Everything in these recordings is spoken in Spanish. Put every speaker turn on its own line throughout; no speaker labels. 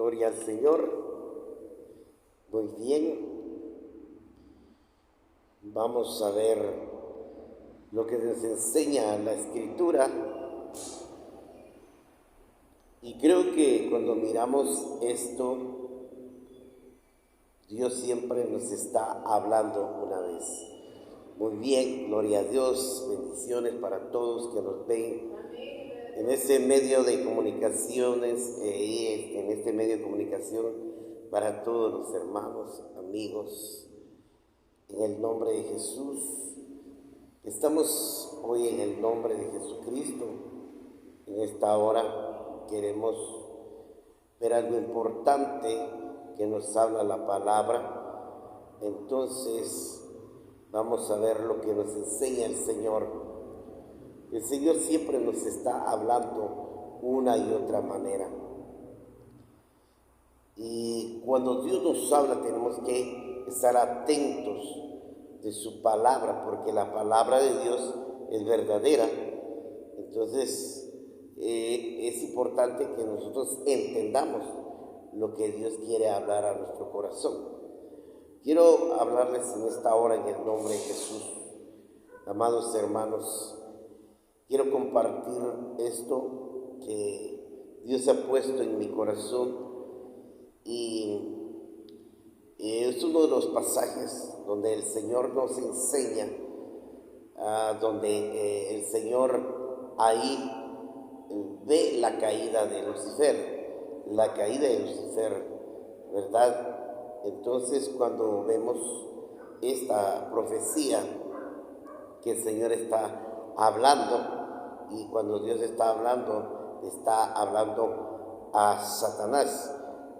Gloria al Señor. Muy bien. Vamos a ver lo que nos enseña la Escritura. Y creo que cuando miramos esto, Dios siempre nos está hablando una vez. Muy bien, gloria a Dios, bendiciones para todos que nos ven en este medio de comunicaciones, en este medio de comunicación para todos los hermanos, amigos, en el nombre de Jesús. Estamos hoy en el nombre de Jesucristo. En esta hora queremos ver algo importante que nos habla la palabra. Entonces vamos a ver lo que nos enseña el Señor. El Señor siempre nos está hablando una y otra manera. Y cuando Dios nos habla tenemos que estar atentos de su palabra, porque la palabra de Dios es verdadera. Entonces es importante que nosotros entendamos lo que Dios quiere hablar a nuestro corazón. Quiero hablarles en esta hora en el nombre de Jesús. Amados hermanos, quiero compartir esto que Dios ha puesto en mi corazón y es uno de los pasajes donde el Señor nos enseña, donde el Señor ahí ve la caída de Lucifer, ¿verdad? Entonces cuando vemos esta profecía que el Señor está hablando, y cuando Dios está hablando a Satanás,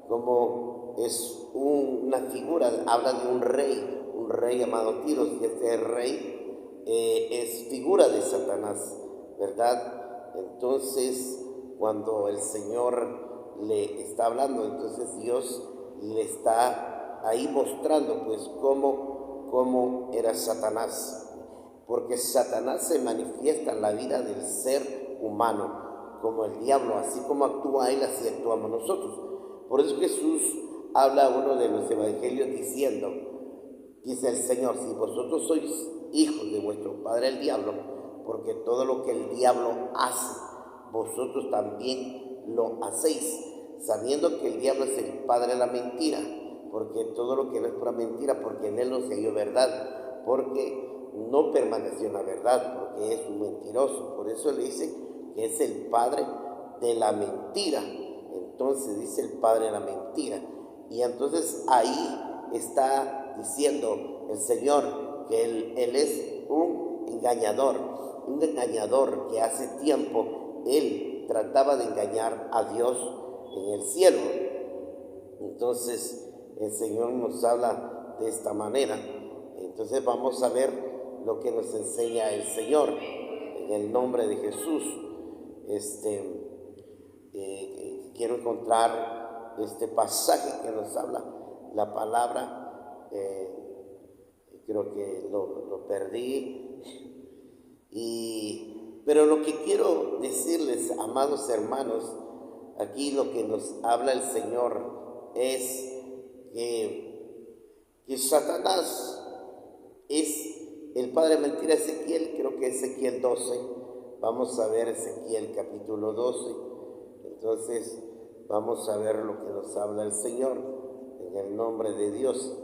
como es una figura, habla de un rey llamado Tiros, y este rey es figura de Satanás, ¿verdad? Entonces, cuando el Señor le está hablando, entonces Dios le está ahí mostrando, pues, cómo era Satanás. Porque Satanás se manifiesta en la vida del ser humano, como el diablo, así como actúa él, así actuamos nosotros. Por eso Jesús habla a uno de los evangelios diciendo, dice el Señor, si vosotros sois hijos de vuestro padre el diablo, porque todo lo que el diablo hace, vosotros también lo hacéis, sabiendo que el diablo es el padre de la mentira, porque todo lo que no es pura mentira, porque en él no se halló verdad, porque no permaneció en la verdad, porque es un mentiroso. Por eso le dice que es el padre de la mentira. Entonces dice el padre de la mentira. Y entonces ahí está diciendo el Señor que él es un engañador que hace tiempo él trataba de engañar a Dios en el cielo. Entonces el Señor nos habla de esta manera. Entonces vamos a ver lo que nos enseña el Señor en el nombre de Jesús. Quiero encontrar este pasaje que nos habla la palabra. Creo que lo perdí. Pero lo que quiero decirles, amados hermanos, aquí lo que nos habla el Señor es que Satanás es el padre de mentira. Ezequiel, creo que Ezequiel 12, vamos a ver Ezequiel capítulo 12, entonces vamos a ver lo que nos habla el Señor en el nombre de Dios.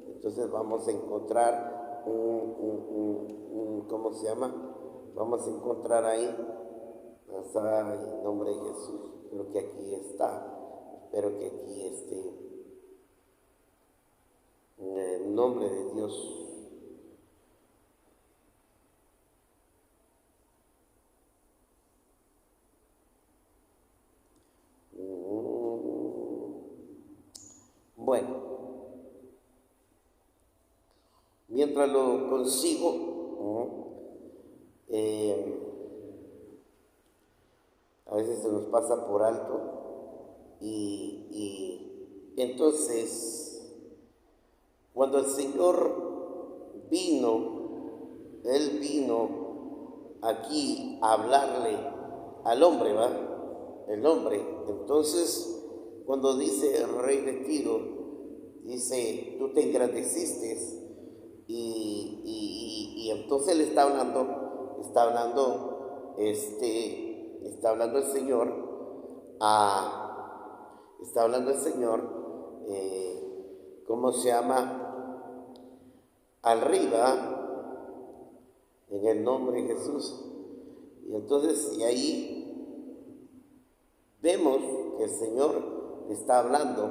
Entonces vamos a encontrar ¿cómo se llama? Vamos a encontrar ahí, en el nombre de Jesús, creo que aquí está, espero que aquí esté, en el nombre de Dios. Bueno, mientras lo consigo, a veces se nos pasa por alto y entonces cuando el Señor Él vino aquí a hablarle al hombre, ¿va? El hombre, entonces cuando dice el rey de Tiro, dice, tú te engrandeciste, y entonces le está hablando el Señor, ¿cómo se llama? Arriba, en el nombre de Jesús. Y entonces, y ahí vemos que el Señor está hablando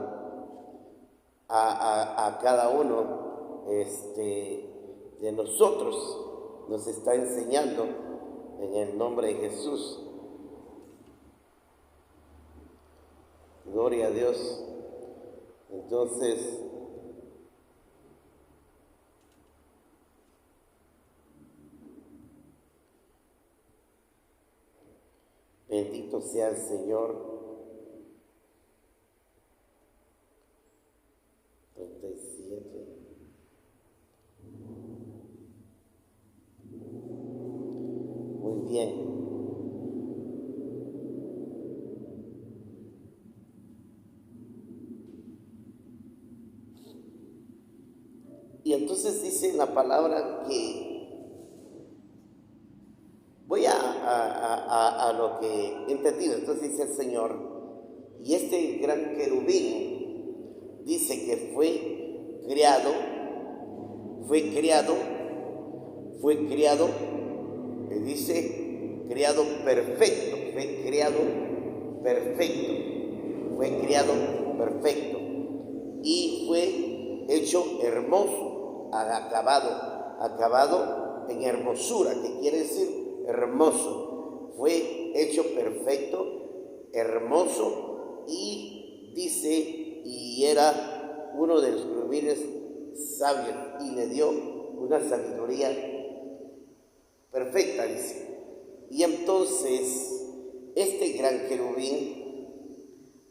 a cada uno de nosotros, nos está enseñando en el nombre de Jesús. Gloria a Dios. Entonces, bendito sea el Señor. 37. Muy bien. Y entonces dice la palabra que voy a lo que he entendido. Entonces dice el Señor, y este gran querubín dice que fue criado, dice, criado perfecto, y fue hecho hermoso, acabado en hermosura, que quiere decir hermoso, fue hecho perfecto, hermoso, y dice, y era uno de los querubines sabios, y le dio una sabiduría perfecta, dice. Y entonces este gran querubín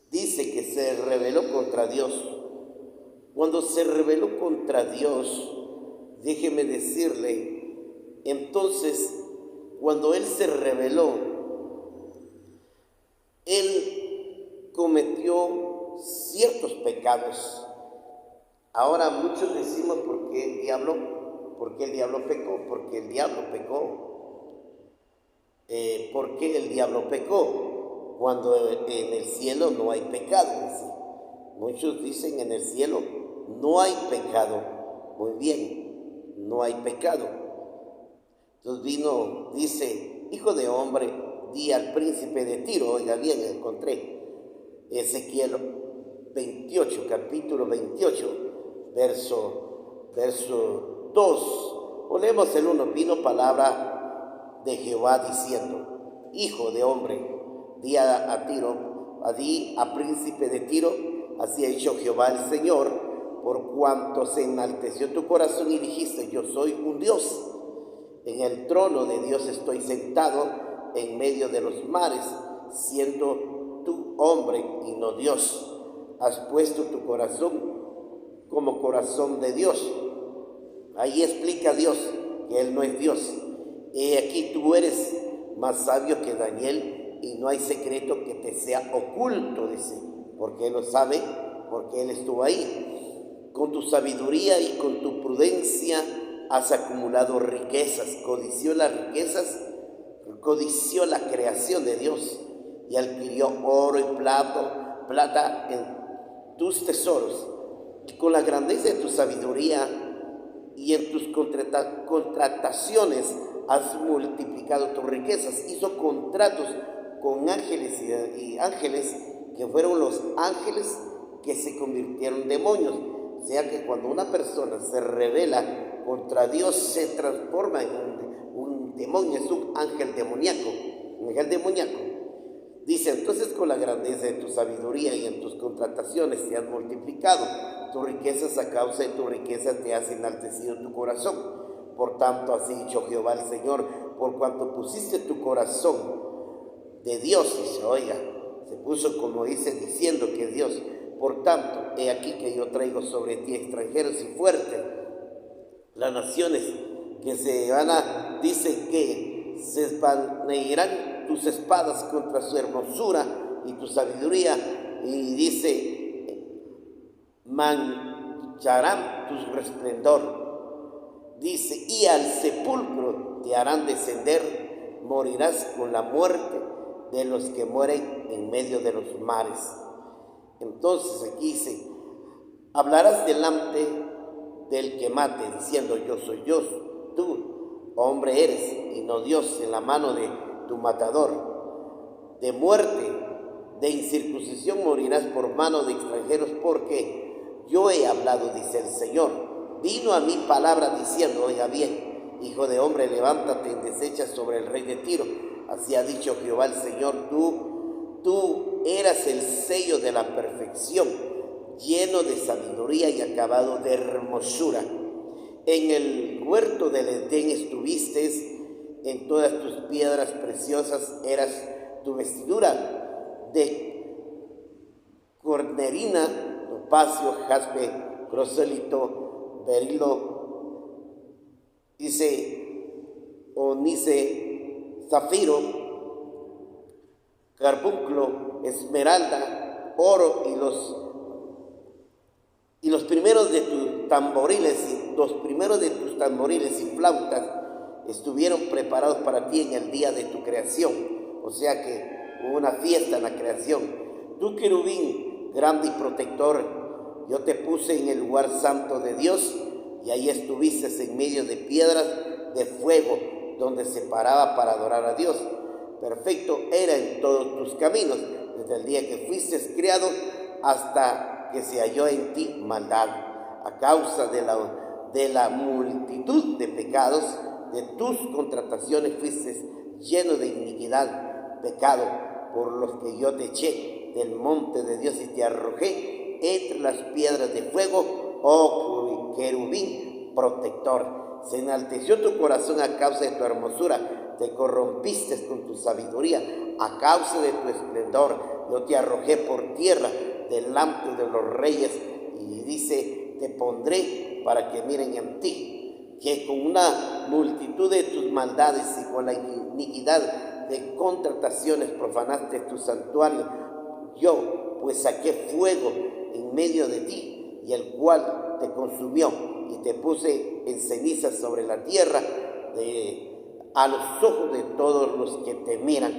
dice que se rebeló contra Dios. Cuando se rebeló contra Dios, déjeme decirle, entonces cuando él se rebeló, él cometió ciertos pecados. Ahora muchos decimos, ¿por qué el diablo pecó? Porque el diablo pecó. ¿Por qué el diablo pecó? Cuando en el cielo no hay pecado. Muchos dicen, en el cielo no hay pecado. Muy bien, no hay pecado. Entonces dice, hijo de hombre, di al príncipe de Tiro, oiga bien, encontré Ezequiel 28, capítulo 28, verso 2. O leemos el 1, vino palabra de Jehová diciendo, hijo de hombre, di a príncipe de Tiro, así ha dicho Jehová el Señor, por cuanto se enalteció tu corazón y dijiste, yo soy un Dios, en el trono de Dios estoy sentado en medio de los mares, siendo tú hombre y no Dios. Has puesto tu corazón como corazón de Dios. Ahí explica Dios que Él no es Dios. He aquí tú eres más sabio que Daniel y no hay secreto que te sea oculto, dice, porque Él lo sabe, porque Él estuvo ahí. Con tu sabiduría y con tu prudencia has acumulado riquezas, codició las riquezas, codició la creación de Dios y adquirió oro y plata en tus tesoros. Y con la grandeza de tu sabiduría y en tus contrataciones has multiplicado tus riquezas. Hizo contratos con ángeles y ángeles que fueron los ángeles que se convirtieron en demonios. O sea que cuando una persona se rebela contra Dios, se transforma en un demonio, es un ángel demoníaco. Dice, entonces con la grandeza de tu sabiduría y en tus contrataciones te has multiplicado tus riquezas, a causa de tu riqueza te has enaltecido tu corazón. Por tanto, así dicho Jehová el Señor, por cuanto pusiste tu corazón de Dios, dice, oiga, se puso como dice, diciendo que es Dios. Por tanto, he aquí que yo traigo sobre ti extranjeros y fuertes, las naciones que dice que se espanirán tus espadas contra su hermosura y tu sabiduría y dice, mancharán tu resplendor. Dice, y al sepulcro te harán descender, morirás con la muerte de los que mueren en medio de los mares. Entonces aquí dice, hablarás delante del que mate, diciendo, yo soy Dios, tú, hombre eres, y no Dios, en la mano de tu matador. De muerte, de incircuncisión morirás por mano de extranjeros, porque yo he hablado, dice el Señor. Vino a mí palabra diciendo, oiga bien, hijo de hombre, levántate y desecha sobre el rey de Tiro. Así ha dicho Jehová el Señor, tú eras el sello de la perfección, lleno de sabiduría y acabado de hermosura. En el huerto del Edén estuviste, en todas tus piedras preciosas eras tu vestidura, de cornerina, topacio, jaspe, crosólito, berilo, dice, onice, zafiro, carbunclo, esmeralda, oro, y los primeros de tus tamboriles y flautas estuvieron preparados para ti en el día de tu creación. O sea que hubo una fiesta en la creación. Tú, querubín, grande y protector, yo te puse en el lugar santo de Dios, y ahí estuviste en medio de piedras de fuego, donde se paraba para adorar a Dios. Perfecto era en todos tus caminos, desde el día que fuiste criado hasta que se halló en ti maldad. A causa de la multitud de pecados, de tus contrataciones fuiste lleno de iniquidad, pecado, por los que yo te eché del monte de Dios y te arrojé entre las piedras de fuego, oh querubín protector. Se enalteció tu corazón a causa de tu hermosura, te corrompiste con tu sabiduría, a causa de tu esplendor, yo te arrojé por tierra delante de los reyes, y dice, te pondré para que miren en ti, que con una multitud de tus maldades y con la iniquidad de contrataciones profanaste tu santuario. Yo pues saqué fuego en medio de ti, y el cual te consumió, y te puse en cenizas sobre la tierra, a los ojos de todos los que te miran.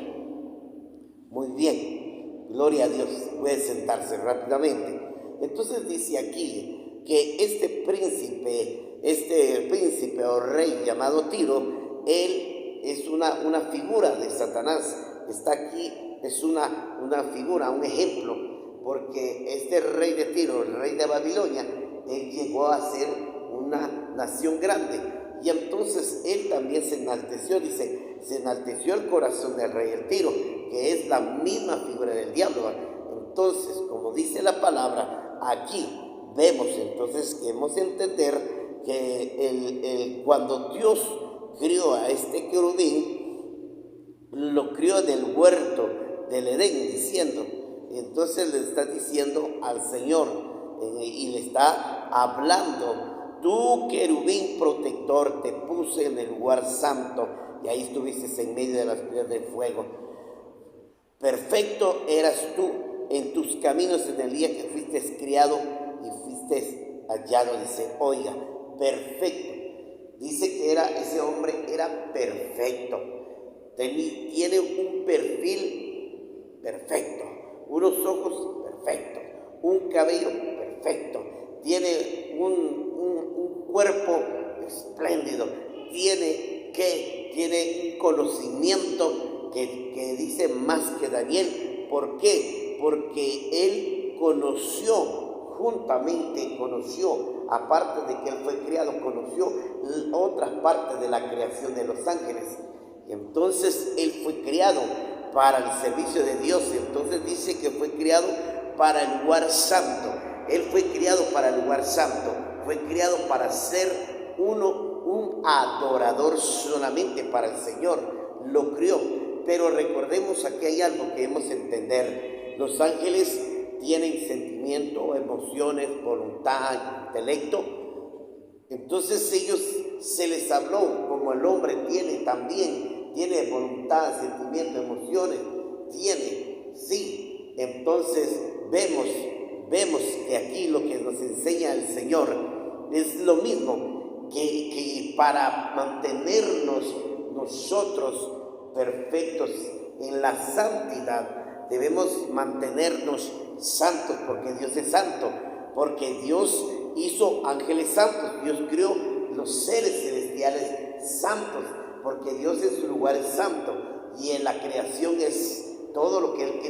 Muy bien, gloria a Dios. Puede sentarse rápidamente. Entonces dice aquí que este príncipe o rey llamado Tiro, él es una figura de Satanás. Está aquí, es una figura, un ejemplo, porque este rey de Tiro, el rey de Babilonia, él llegó a ser una nación grande, y entonces él también se enalteció, dice, se enalteció el corazón del rey de Tiro, que es la misma figura del diablo. Entonces, como dice la palabra, aquí vemos entonces que hemos de entender que cuando Dios crió a este querubín, lo crió del huerto del Edén, diciendo, entonces le está diciendo al Señor, y le está hablando, tú, querubín protector, te puse en el lugar santo, y ahí estuviste en medio de las piedras de fuego. Perfecto eras tú en tus caminos en el día que fuiste criado y fuiste hallado. Dice, oiga, perfecto. Dice que ese hombre era perfecto. Tiene un perfil perfecto, unos ojos perfectos, un cabello perfecto, tiene un cuerpo espléndido, tiene un conocimiento que dice más que Daniel. ¿Por qué? Porque él conoció, aparte de que él fue criado, conoció otras partes de la creación de los ángeles. Y entonces él fue criado para el servicio de Dios. Entonces dice que fue criado para el lugar santo. Él fue criado para el lugar santo. Fue criado para ser un adorador solamente para el Señor. Lo crió. Pero recordemos, aquí hay algo que debemos entender. Los ángeles tienen sentimiento, emociones, voluntad, intelecto. Entonces ellos se les habló como el hombre tiene voluntad, sentimiento, emociones, sí. Entonces vemos que aquí lo que nos enseña el Señor es lo mismo que para mantenernos nosotros perfectos en la santidad, debemos mantenernos santos, porque Dios es santo, porque Dios hizo ángeles santos, Dios creó los seres celestiales santos, porque Dios en su lugar es santo, y en la creación es todo lo que Él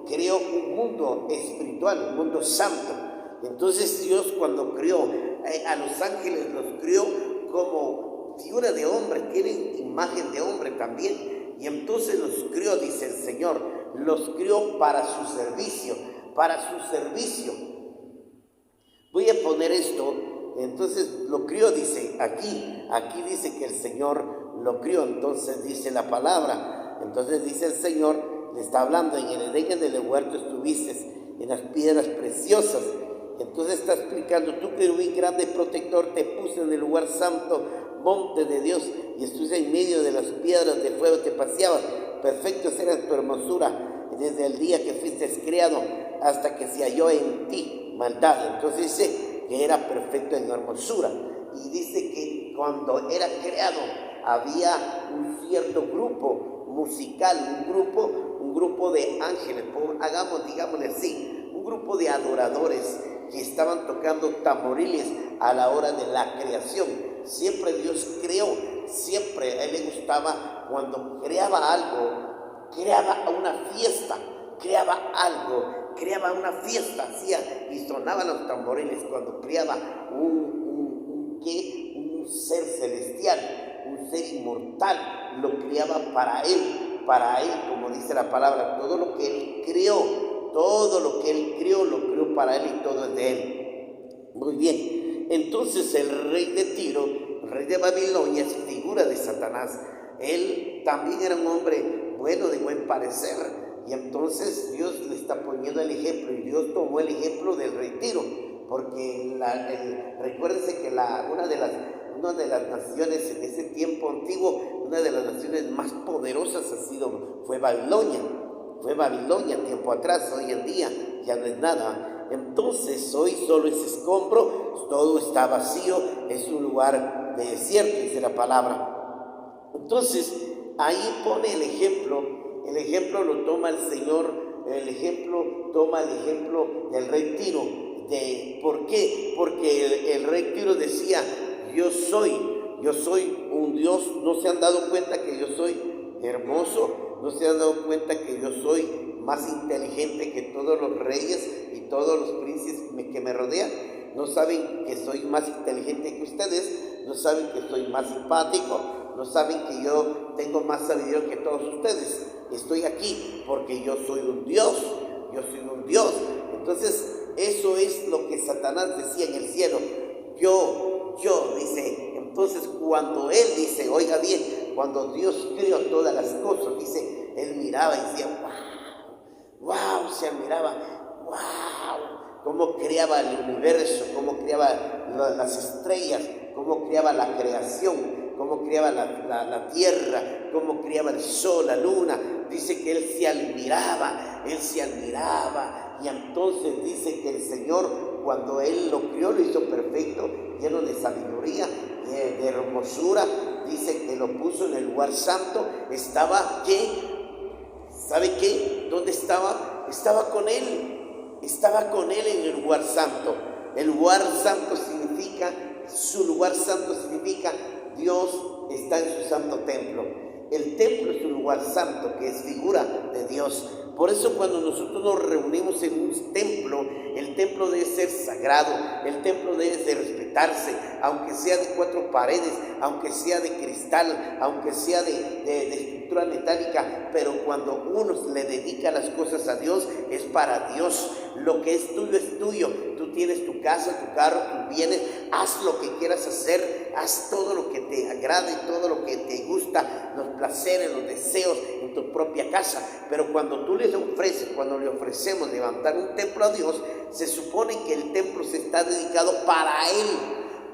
creó un mundo espiritual, un mundo santo. Entonces Dios, cuando creó a los ángeles, los creó como figura de hombre, tienen imagen de hombre también, y entonces los creó, dice el Señor, los creó para su servicio, Voy a poner esto, entonces lo crió, dice, aquí dice que el Señor lo crió, entonces dice la palabra, entonces dice el Señor, le está hablando, en el Edén, en el huerto estuviste, en las piedras preciosas, entonces está explicando, tú querubín grande protector, te puse en el lugar santo, monte de Dios, y estuviste en medio de las piedras de fuego, te paseabas, perfectos era tu hermosura, desde el día que fuiste creado, hasta que se halló en ti maldad. Entonces dice que era perfecto en hermosura, y dice que cuando era creado había un cierto grupo musical, un grupo de ángeles, digámosle así, un grupo de adoradores que estaban tocando tamboriles a la hora de la creación. Siempre Dios creó, siempre a Él le gustaba cuando creaba algo, creaba una fiesta, creaba una fiesta, hacía y sonaban los tamboriles cuando creaba un ser celestial, un ser inmortal, lo creaba para él, como dice la palabra, todo lo que él creó, lo creó para él y todo es de él. Muy bien, entonces el rey de Tiro, el rey de Babilonia, es figura de Satanás. Él también era un hombre bueno, de buen parecer, y entonces Dios le está poniendo el ejemplo, y Dios tomó el ejemplo del rey Tiro, porque recuérdense que una de las naciones en ese tiempo antiguo, una de las naciones más poderosas fue Babilonia tiempo atrás. Hoy en día ya no es nada. Entonces hoy solo es escombro, todo está vacío, es un lugar desierto, dice la palabra. Entonces ahí pone el ejemplo lo toma el Señor, el ejemplo del rey Tiro. ¿Por qué? Porque el rey Tiro decía, yo soy un Dios. No se han dado cuenta que yo soy hermoso, no se han dado cuenta que yo soy más inteligente que todos los reyes y todos los príncipes que me rodean. No saben que soy más inteligente que ustedes, no saben que soy más simpático, no saben que yo tengo más sabiduría que todos ustedes. Estoy aquí porque yo soy un Dios. Entonces eso es lo que Satanás decía en el cielo, yo, dice. Entonces cuando él dice, oiga bien, cuando Dios creó todas las cosas, dice, él miraba y decía, wow, se admiraba, wow, cómo creaba el universo, cómo creaba las estrellas, cómo creaba la creación, cómo creaba la tierra, cómo creaba el sol, la luna. Dice que él se admiraba, y entonces dice que el Señor, cuando él lo creó, lo hizo perfecto, lleno de sabiduría, de hermosura. Dice que lo puso en el lugar santo. Estaba, ¿qué? ¿Sabe qué? ¿Dónde estaba? Estaba con él en el lugar santo. El lugar santo significa, su lugar santo significa, Dios está en su santo templo. El templo es un lugar santo, que es figura de Dios. Por eso cuando nosotros nos reunimos en un templo, el templo debe ser sagrado, el templo debe de respetarse, aunque sea de 4 paredes, aunque sea de cristal, aunque sea de estructura metálica, pero cuando uno le dedica las cosas a Dios, es para Dios. Lo que es tuyo. Tú tienes tu casa, tu carro, tus bienes, haz lo que quieras hacer, haz todo lo que te agrade, todo lo que te gusta, los placeres, los deseos en tu propia casa. Pero cuando tú cuando le ofrecemos levantar un templo a Dios, se supone que el templo se está dedicado para Él,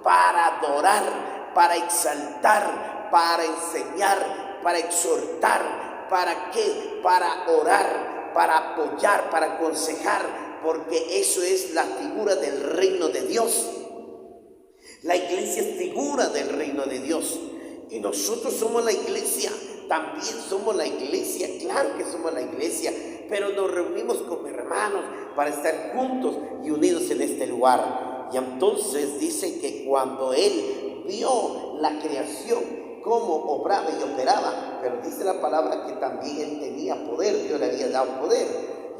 para adorar, para exaltar, para enseñar, para exhortar. ¿Para qué? Para orar, para apoyar, para aconsejar, porque eso es la figura del reino de Dios. La iglesia es figura del reino de Dios. Y nosotros somos la iglesia, también somos la iglesia, claro que somos la iglesia, pero nos reunimos como hermanos para estar juntos y unidos en este lugar. Y entonces dice que cuando él vio la creación, cómo obraba y operaba, pero dice la palabra que también él tenía poder, Dios le había dado poder.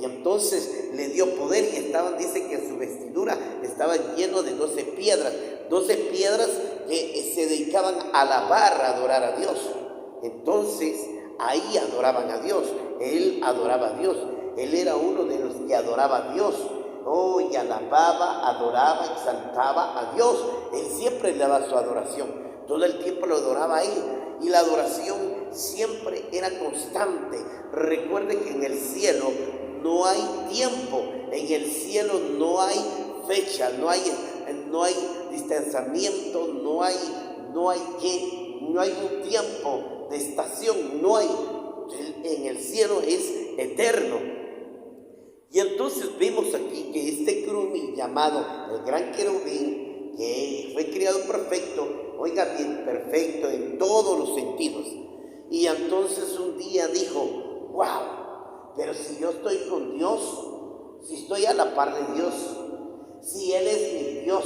Y entonces le dio poder y dice que en su vestidura estaba lleno de 12 piedras que se dedicaban a alabar, a adorar a Dios. Entonces ahí adoraban a Dios, él adoraba a Dios, él era uno de los que adoraba a Dios. Y alababa, adoraba, exaltaba a Dios. Él siempre le daba su adoración, todo el tiempo lo adoraba a él. Y la adoración siempre era constante. Recuerde que en el cielo no hay tiempo, en el cielo no hay fecha, no hay distanciamiento, no hay un tiempo de estación, no hay. En el cielo es eterno. Y entonces vemos aquí que este querubín llamado el gran querubín, que fue criado perfecto, oiga bien, perfecto en todos los sentidos. Y entonces un día dijo, wow, pero si yo estoy con Dios, si estoy a la par de Dios, si Él es mi Dios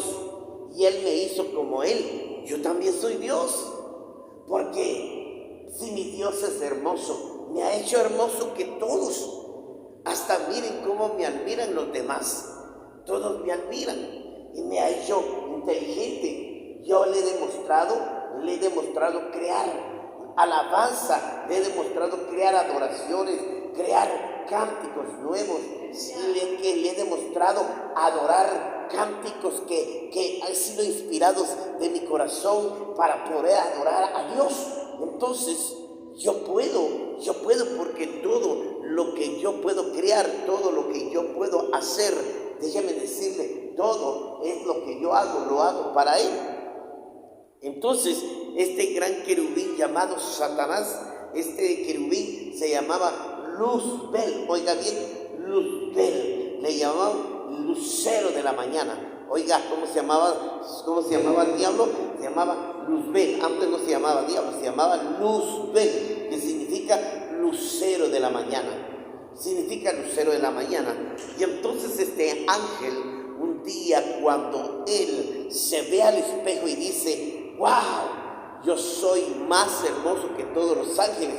y Él me hizo como Él, yo también soy Dios. Porque si mi Dios es hermoso, me ha hecho hermoso que todos. Hasta miren cómo me admiran los demás. Todos me admiran y me ha hecho inteligente. Yo le he demostrado crear alabanza, le he demostrado crear adoraciones, crear cánticos nuevos. Le he demostrado adorar cánticos que han sido inspirados de mi corazón para poder adorar a Dios. Entonces, yo puedo porque todo lo que yo puedo crear, todo lo que yo puedo hacer, déjame decirle, todo es lo que yo hago, lo hago para Él. Entonces, este gran querubín llamado Satanás, este querubín se llamaba Luzbel, oiga bien, Luzbel, le llamaban lucero de la mañana. Oiga, ¿cómo se llamaba el diablo? Se llamaba Luzbel. Antes no se llamaba diablo, se llamaba Luzbel, que significa lucero de la mañana. Significa lucero de la mañana. Y entonces este ángel, un día cuando él se ve al espejo y dice, wow, yo soy más hermoso que todos los ángeles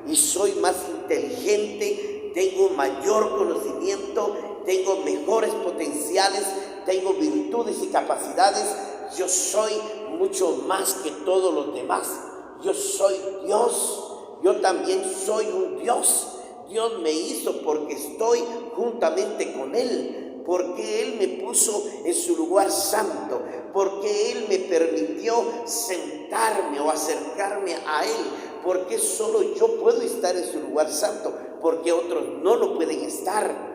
y soy más inteligente, tengo mayor conocimiento, tengo mejores potenciales, tengo virtudes y capacidades, yo soy mucho más que todos los demás, yo soy Dios, yo también soy un Dios. Dios me hizo porque estoy juntamente con Él, porque Él me puso en su lugar santo, porque Él me permitió sentarme o acercarme a Él, porque solo yo puedo estar en su lugar santo, porque otros no lo pueden estar.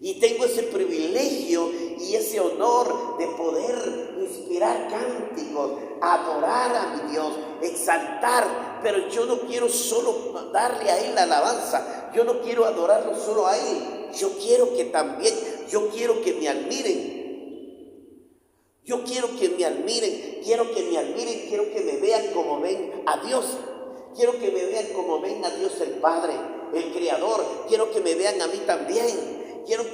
Y tengo ese privilegio y ese honor de poder inspirar cánticos, adorar a mi Dios, exaltar. Pero yo no quiero solo darle a Él la alabanza, yo no quiero adorarlo solo a Él. Yo quiero que me admiren. Yo quiero que me admiren, quiero que me vean como ven a Dios. Quiero que me vean como ven a Dios el Padre, el Creador. Quiero que me vean a mí también. Quiero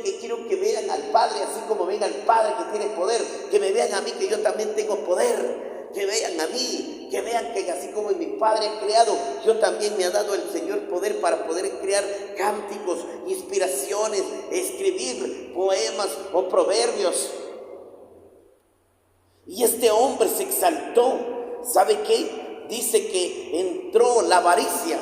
que vean al Padre así como ven al Padre que tiene poder. Que me vean a mí que yo también tengo poder. Que vean a mí, que vean que así como mi Padre ha creado, yo también me ha dado el Señor poder para poder crear cánticos, inspiraciones, escribir poemas o proverbios. Y este hombre se exaltó. ¿Sabe qué? Dice que entró la avaricia.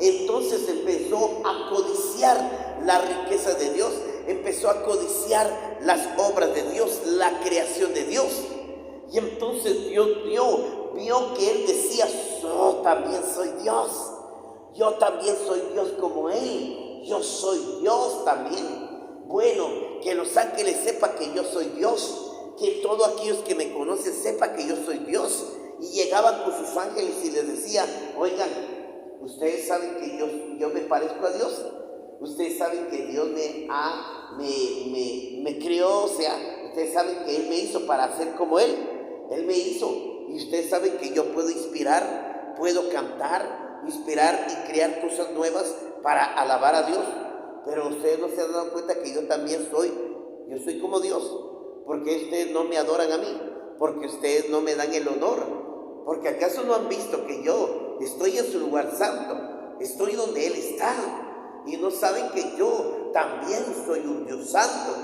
Entonces empezó a codiciar la riqueza de Dios, empezó a codiciar las obras de Dios, la creación de Dios. Y entonces Dios vio que él decía, yo también soy Dios, yo también soy Dios como Él, yo soy Dios también. Bueno, que los ángeles sepan que yo soy Dios, que todos aquellos que me conocen sepan que yo soy Dios. Y llegaban con sus ángeles y les decían, oigan, ¿ustedes saben que yo me parezco a Dios? Ustedes saben que Dios me creó, o sea, ustedes saben que Él me hizo para ser como Él. Él me hizo. Y ustedes saben que yo puedo inspirar, puedo cantar, inspirar y crear cosas nuevas para alabar a Dios. Pero ustedes no se han dado cuenta que yo también yo soy como Dios. Porque ustedes no me adoran a mí, porque ustedes no me dan el honor. Porque acaso no han visto que yo estoy en su lugar santo, estoy donde Él está. Y no saben que yo también soy un Dios santo.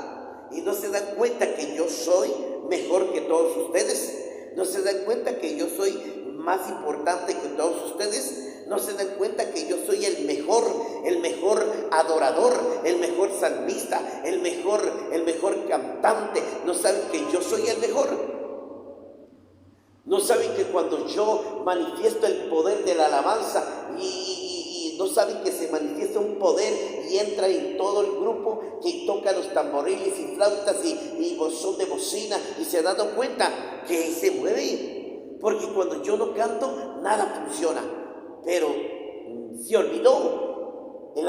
Y no se dan cuenta que yo soy mejor que todos ustedes. No se dan cuenta que yo soy más importante que todos ustedes. No se dan cuenta que yo soy el mejor adorador, el mejor salmista, el mejor cantante. No saben que yo soy el mejor. No saben que cuando yo manifiesto el poder de la alabanza y no saben que se manifiesta un poder y entra en todo el grupo que toca los tamboriles y flautas y son de bocina, y se han dado cuenta que se mueve, porque cuando yo no canto nada funciona. Pero se olvidó el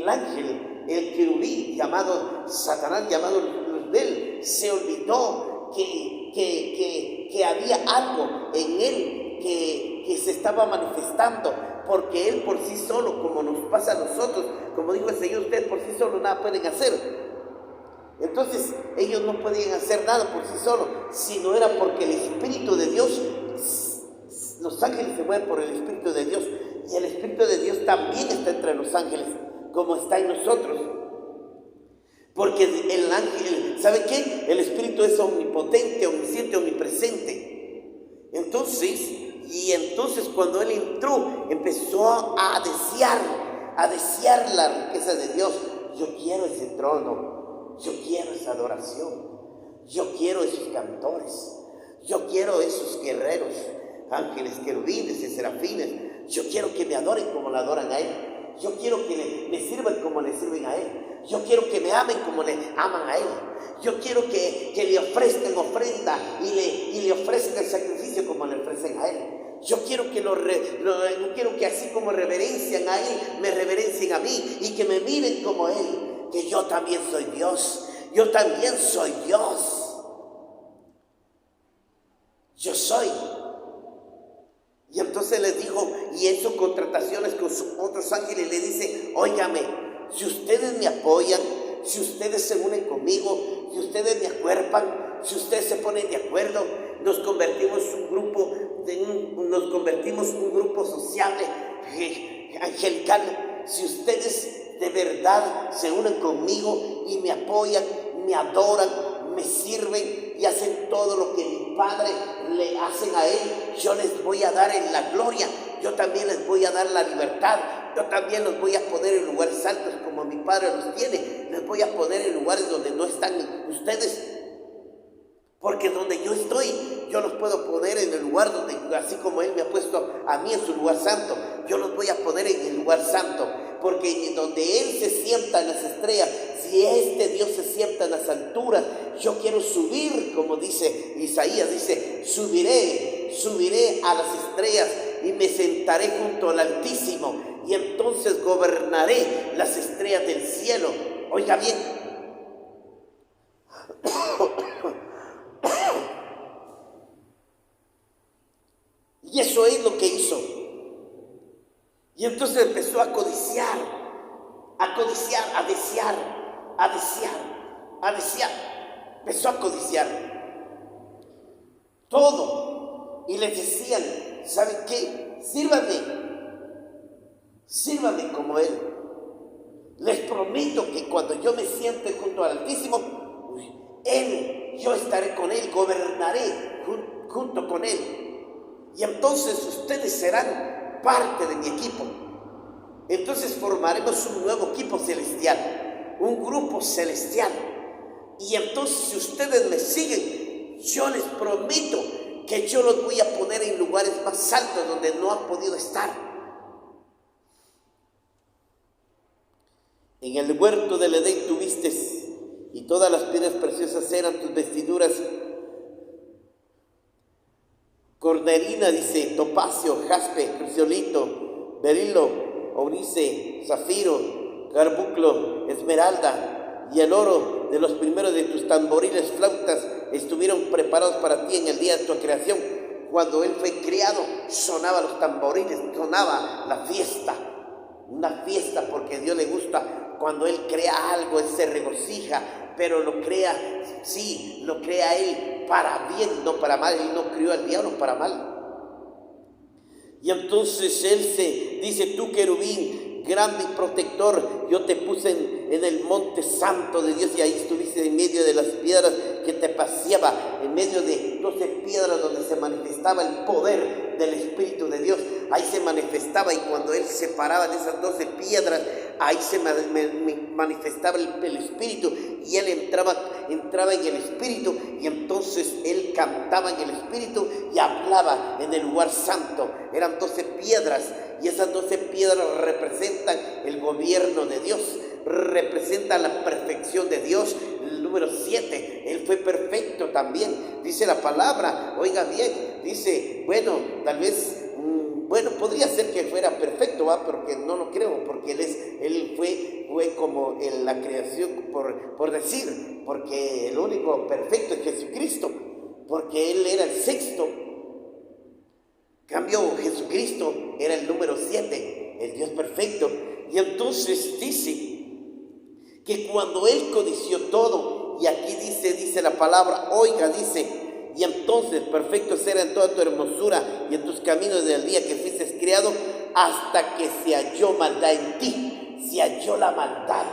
ángel, el querubín llamado Satanás, llamado Luzbel, se olvidó que había algo en él que se estaba manifestando, porque él por sí solo, como nos pasa a nosotros, como dijo el Señor, ustedes por sí solo nada pueden hacer. Entonces ellos no podían hacer nada por sí solos, si no era porque el Espíritu de Dios, los ángeles se mueven por el Espíritu de Dios, y el Espíritu de Dios también está entre los ángeles, como está en nosotros. Porque el ángel, ¿sabe qué? El Espíritu es omnipotente, omnisciente, omnipresente. Entonces cuando él entró, empezó a desear la riqueza de Dios. Yo quiero ese trono, yo quiero esa adoración, yo quiero esos cantores, yo quiero esos guerreros, ángeles, querubines y serafines. Yo quiero que me adoren como le adoran a Él. Yo quiero que me sirvan como le sirven a Él. Yo quiero que me amen como le aman a Él. Yo quiero que le ofrezcan ofrenda y le ofrezcan sacrificio como le ofrecen a Él. Yo quiero quiero que así como reverencian a Él, me reverencien a mí y que me miren como Él, que yo también soy Dios. Yo también soy Dios. Yo soy. Y entonces les dijo, y hizo contrataciones con otros ángeles, le dice, óigame, si ustedes me apoyan, si ustedes se unen conmigo, si ustedes me acuerpan, si ustedes se ponen de acuerdo, nos convertimos un grupo sociable, angelical. Si ustedes de verdad se unen conmigo y me apoyan, me adoran, me sirven y hacen todo lo que mi Padre le hacen a Él, yo les voy a dar en la gloria, yo también les voy a dar la libertad, yo también los voy a poner en lugares altos como mi Padre los tiene, les voy a poner en lugares donde no están ustedes, porque donde yo estoy, yo los puedo poner en el lugar donde, así como Él me ha puesto a mí en su lugar santo, yo los voy a poner en el lugar santo, porque donde Él se sienta en las estrellas, si este Dios se sienta en las alturas, yo quiero subir, como dice Isaías, dice, subiré a las estrellas y me sentaré junto al Altísimo, y entonces gobernaré las estrellas del cielo. Oiga bien, y eso es lo que hizo. Y entonces empezó a codiciar, a desear. Empezó a codiciar todo. Y les decían, ¿saben qué? Sírvanme como Él. Les prometo que cuando yo me siente junto al Altísimo, yo estaré con Él, gobernaré junto con Él. Y entonces ustedes serán parte de mi equipo. Entonces formaremos un nuevo equipo celestial, un grupo celestial. Y entonces si ustedes me siguen, yo les prometo que yo los voy a poner en lugares más altos donde no han podido estar. En el huerto del Edén tuviste, y todas las piedras preciosas eran tus vestiduras. Cornerina, dice, topacio, jaspe, crisolito, berilo, onice, zafiro, carbunclo, esmeralda y el oro de los primeros de tus tamboriles, flautas, estuvieron preparados para ti en el día de tu creación. Cuando Él fue criado, sonaban los tamboriles, sonaba la fiesta. Una fiesta porque a Dios le gusta. Cuando Él crea algo, Él se regocija, pero lo crea, sí, lo crea Él para bien, no para mal. Él no crió al diablo para mal. Y entonces Él se dice: tú, querubín, grande y protector, yo te puse en el monte santo de Dios, y ahí estuviste en medio de las piedras que te paseaba, en medio de 12 piedras donde se manifestaba el poder del Espíritu de Dios. Ahí se manifestaba, y cuando Él se paraba en esas 12 piedras, ahí se manifestaba el Espíritu, y Él entraba en el Espíritu, y entonces Él cantaba en el Espíritu y hablaba en el lugar santo. Eran 12 piedras, y esas 12 piedras representan el gobierno de Dios, representan la perfección de Dios. El número 7, Él fue perfecto también, dice la palabra. Oiga bien, dice, bueno, tal vez, podría ser que fuera perfecto, pero que no lo creo, porque Él fue como en la creación, por decir, porque el único perfecto es Jesucristo, porque Él era el sexto. Cambio, Jesucristo era el número 7, el Dios perfecto. Y entonces dice que cuando Él codició todo, y aquí dice la palabra, oiga, dice, y entonces perfecto será en toda tu hermosura y en tus caminos del día que fuiste criado, hasta que se halló maldad en ti. Se halló la maldad,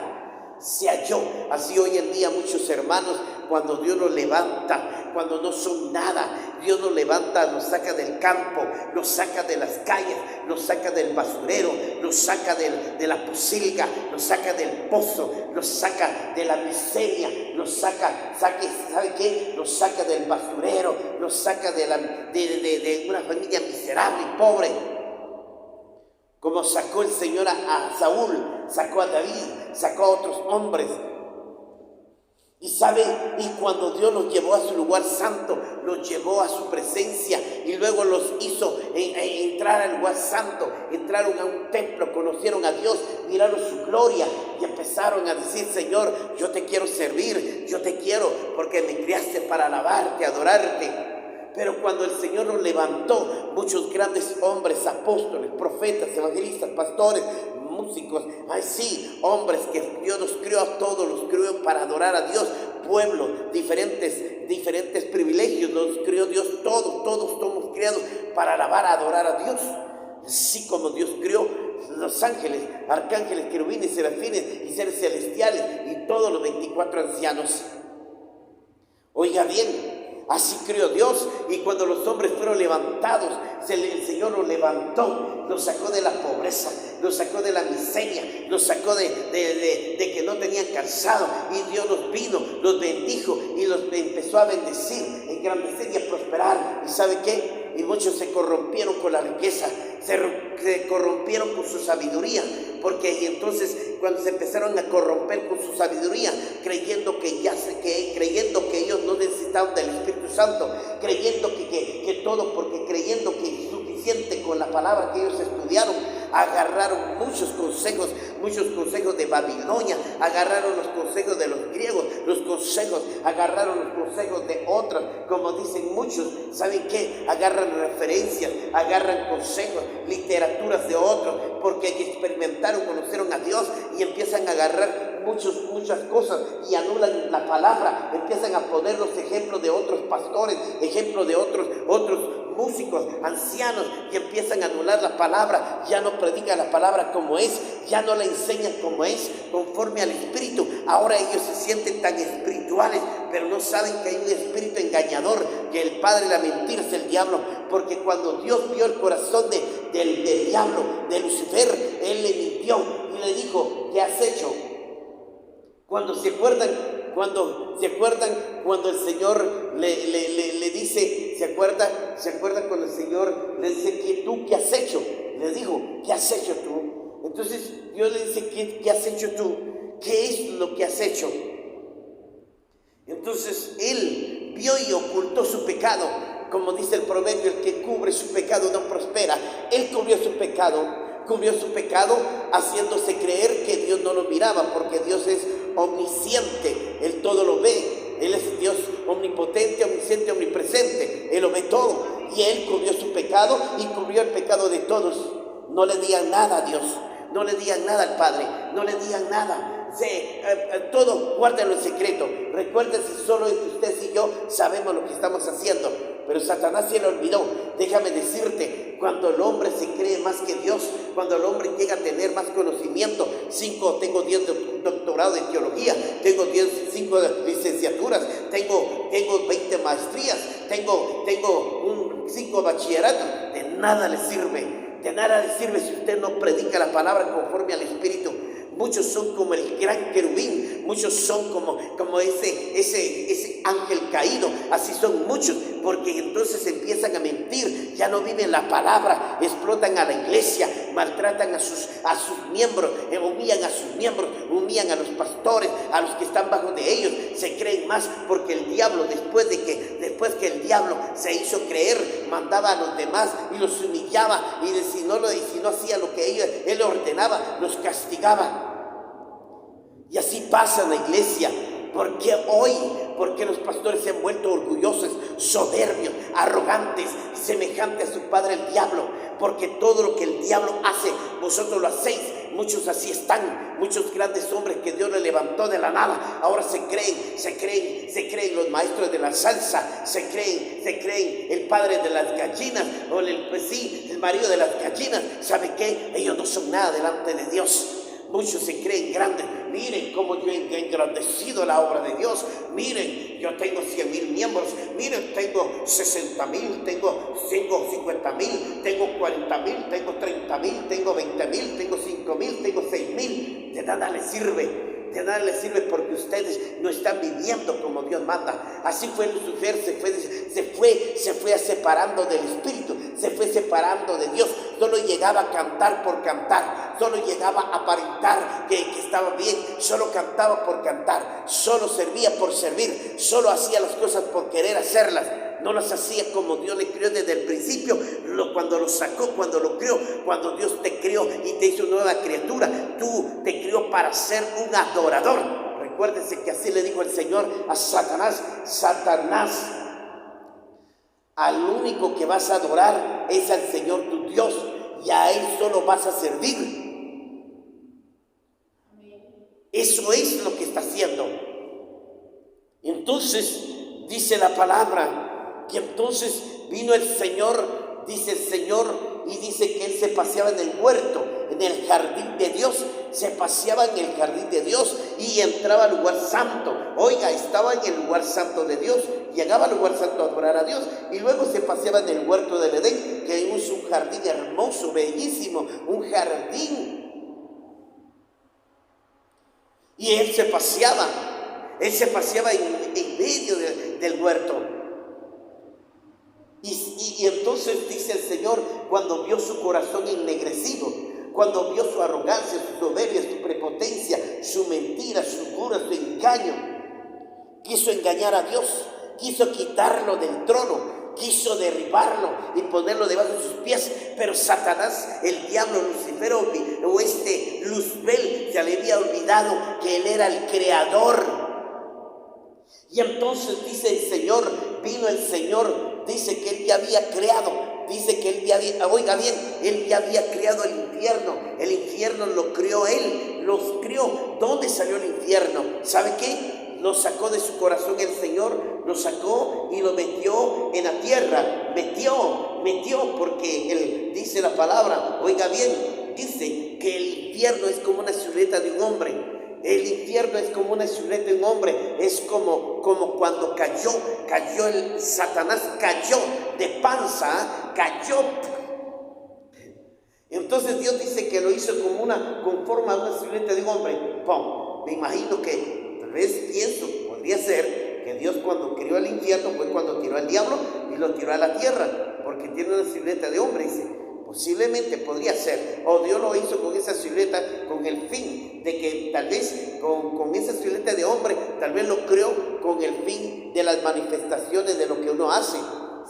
se halló. Así hoy en día muchos hermanos, cuando Dios los levanta, cuando no son nada, Dios los levanta, los saca del campo, los saca de las calles, los saca del basurero, los saca de la posilga, los saca del pozo, los saca de la miseria, los saca, ¿sabe qué? Los saca del basurero, los saca de una familia miserable y pobre. Como sacó el Señor a Saúl, sacó a David, sacó a otros hombres. Y sabe, y cuando Dios los llevó a su lugar santo, los llevó a su presencia, y luego los hizo entrar al lugar santo, entraron a un templo, conocieron a Dios, miraron su gloria y empezaron a decir: Señor, yo te quiero servir, yo te quiero porque me criaste para alabarte, adorarte. Pero cuando el Señor los levantó, muchos grandes hombres, apóstoles, profetas, evangelistas, pastores, músicos, así, hombres que Dios los crió a todos, los crió para adorar a Dios, pueblo, diferentes privilegios, los crió Dios, todos somos criados para alabar, adorar a Dios. Así como Dios crió los ángeles, arcángeles, querubines, serafines y seres celestiales y todos los 24 ancianos. Oiga bien, así crió Dios, y cuando los hombres fueron levantados, el Señor los levantó, los sacó de la pobreza, los sacó de la miseria, los sacó de que no tenían calzado, y Dios los vino, los bendijo y los empezó a bendecir, engrandecer y a prosperar. ¿Y sabe qué? Y muchos se corrompieron con la riqueza, se corrompieron con su sabiduría, porque entonces cuando se empezaron a corromper con su sabiduría, creyendo que ellos no necesitaban del Espíritu Santo, creyendo que todo, porque creyendo que es suficiente con la palabra que ellos estudiaron, agarraron muchos consejos de Babilonia, agarraron los consejos de los griegos, agarraron los consejos de otros, como dicen muchos. ¿Saben qué? Agarran referencias, agarran consejos, literaturas de otros, porque experimentaron, conocieron a Dios, y empiezan a agarrar muchas cosas y anulan la palabra, empiezan a poner los ejemplos de otros pastores, ejemplos de otros músicos, ancianos, y empiezan a anular la palabra. Ya no predican la palabra como es, ya no la enseñan como es, conforme al Espíritu. Ahora ellos se sienten tan espirituales, pero no saben que hay un espíritu engañador, que el padre de la mentira es el diablo, porque cuando Dios vio el corazón del diablo, de Lucifer, Él le mintió y le dijo: ¿qué has hecho? Cuando se acuerdan cuando el Señor le dice, ¿se acuerdan cuando el Señor le dice: ¿qué has hecho? Le dijo: ¿qué has hecho tú? Entonces Dios le dice: ¿qué has hecho tú? ¿Qué es lo que has hecho? Entonces Él vio y ocultó su pecado. Como dice el proverbio, el que cubre su pecado no prospera. Él cubrió su pecado. cubrió su pecado haciéndose creer que Dios no lo miraba, porque Dios es omnisciente, Él todo lo ve. Él es Dios omnipotente, omnisciente, omnipresente. Él lo ve todo. Y Él cubrió su pecado y cubrió el pecado de todos. No le digan nada a Dios. No le digan nada al Padre. No le digan nada. Todo guárdenlo en secreto. Recuérdense, solo ustedes y yo sabemos lo que estamos haciendo. Pero Satanás se le olvidó. Déjame decirte, cuando el hombre se cree más que Dios, cuando el hombre llega a tener más conocimiento, tengo 10 doctorados de teología, tengo 5 licenciaturas, tengo 20 maestrías, tengo 5 bachilleratos, de nada le sirve. De nada le sirve si usted no predica la palabra conforme al Espíritu. Muchos son como el gran querubín, muchos son como ese ángel caído, así son muchos, porque entonces empiezan a mentir, ya no viven la palabra, explotan a la iglesia, maltratan a sus miembros, humillan a sus miembros, humillan a los pastores, a los que están bajo de ellos, se creen más, porque el diablo, después que el diablo se hizo creer, mandaba a los demás y los humillaba, y si no hacía lo que él ordenaba, los castigaba. Y así pasa en la iglesia. Porque los pastores se han vuelto orgullosos, soberbios, arrogantes, semejantes a su padre el diablo? Porque todo lo que el diablo hace, vosotros lo hacéis. Muchos así están, muchos grandes hombres que Dios le levantó de la nada, ahora se creen los maestros de la salsa, se creen el padre de las gallinas, o el marido de las gallinas. ¿Sabe qué? Ellos no son nada delante de Dios. Muchos se creen grandes. Miren cómo yo he engrandecido la obra de Dios. Miren, yo tengo 100,000 miembros. Miren, tengo 60,000, tengo 50,000, tengo 40,000, tengo 30,000, tengo 20,000, tengo 5,000, tengo 6,000. De nada les sirve. De nada les sirve, porque ustedes no están viviendo como Dios manda. Así fue Lucifer, se fue separando del Espíritu, se fue separando de Dios. Solo llegaba a cantar por cantar, solo llegaba a aparentar que estaba bien, solo cantaba por cantar, solo servía por servir, solo hacía las cosas por querer hacerlas. No las hacía como Dios le creó desde el principio, cuando lo sacó, cuando lo creó, cuando Dios te creó y te hizo nueva criatura. Tú te creó para ser un adorador. Recuérdense que así le dijo el Señor a Satanás: Satanás, al único que vas a adorar es al Señor tu Dios, y a Él solo vas a servir. Eso es lo que está haciendo. Entonces dice la palabra que entonces vino el Señor, dice el Señor, y dice que Él se paseaba en el huerto, en el jardín de Dios, se paseaba en el jardín de Dios y entraba al lugar santo. Oiga, estaba en el lugar santo de Dios, llegaba al lugar santo a adorar a Dios, y luego se paseaba en el huerto del Edén, que es un jardín hermoso, bellísimo, un jardín. Y Él se paseaba en medio del huerto. Y entonces dice el Señor, cuando vio su corazón ennegrecido, cuando vio su arrogancia, su soberbia, su prepotencia, su mentira, su cura, su engaño, quiso engañar a Dios, quiso quitarlo del trono, quiso derribarlo y ponerlo debajo de sus pies. Pero Satanás, el diablo, Lucifer o Luzbel, se le había olvidado que él era el creador. Y entonces dice el Señor, vino el Señor, dice que Él ya había creado, dice que Él ya había, oiga bien, Él ya había creado el infierno lo creó Él, los creó. ¿Dónde salió el infierno? ¿Sabe qué? Lo sacó de su corazón el Señor, lo sacó y lo metió en la tierra, metió, porque Él dice la palabra, oiga bien, dice que el infierno es como una silueta de un hombre. El infierno es como una silueta de un hombre, es como cuando cayó Satanás cayó de panza, cayó. Entonces Dios dice que lo hizo con forma de una silueta de un hombre. ¡Pum! Me imagino que, tal vez pienso, podría ser que Dios cuando creó el infierno fue cuando tiró al diablo y lo tiró a la tierra, porque tiene una silueta de hombre, dice. Posiblemente podría ser, o Dios lo hizo con esa silueta con el fin de que tal vez con esa silueta de hombre, tal vez lo creó con el fin de las manifestaciones de lo que uno hace.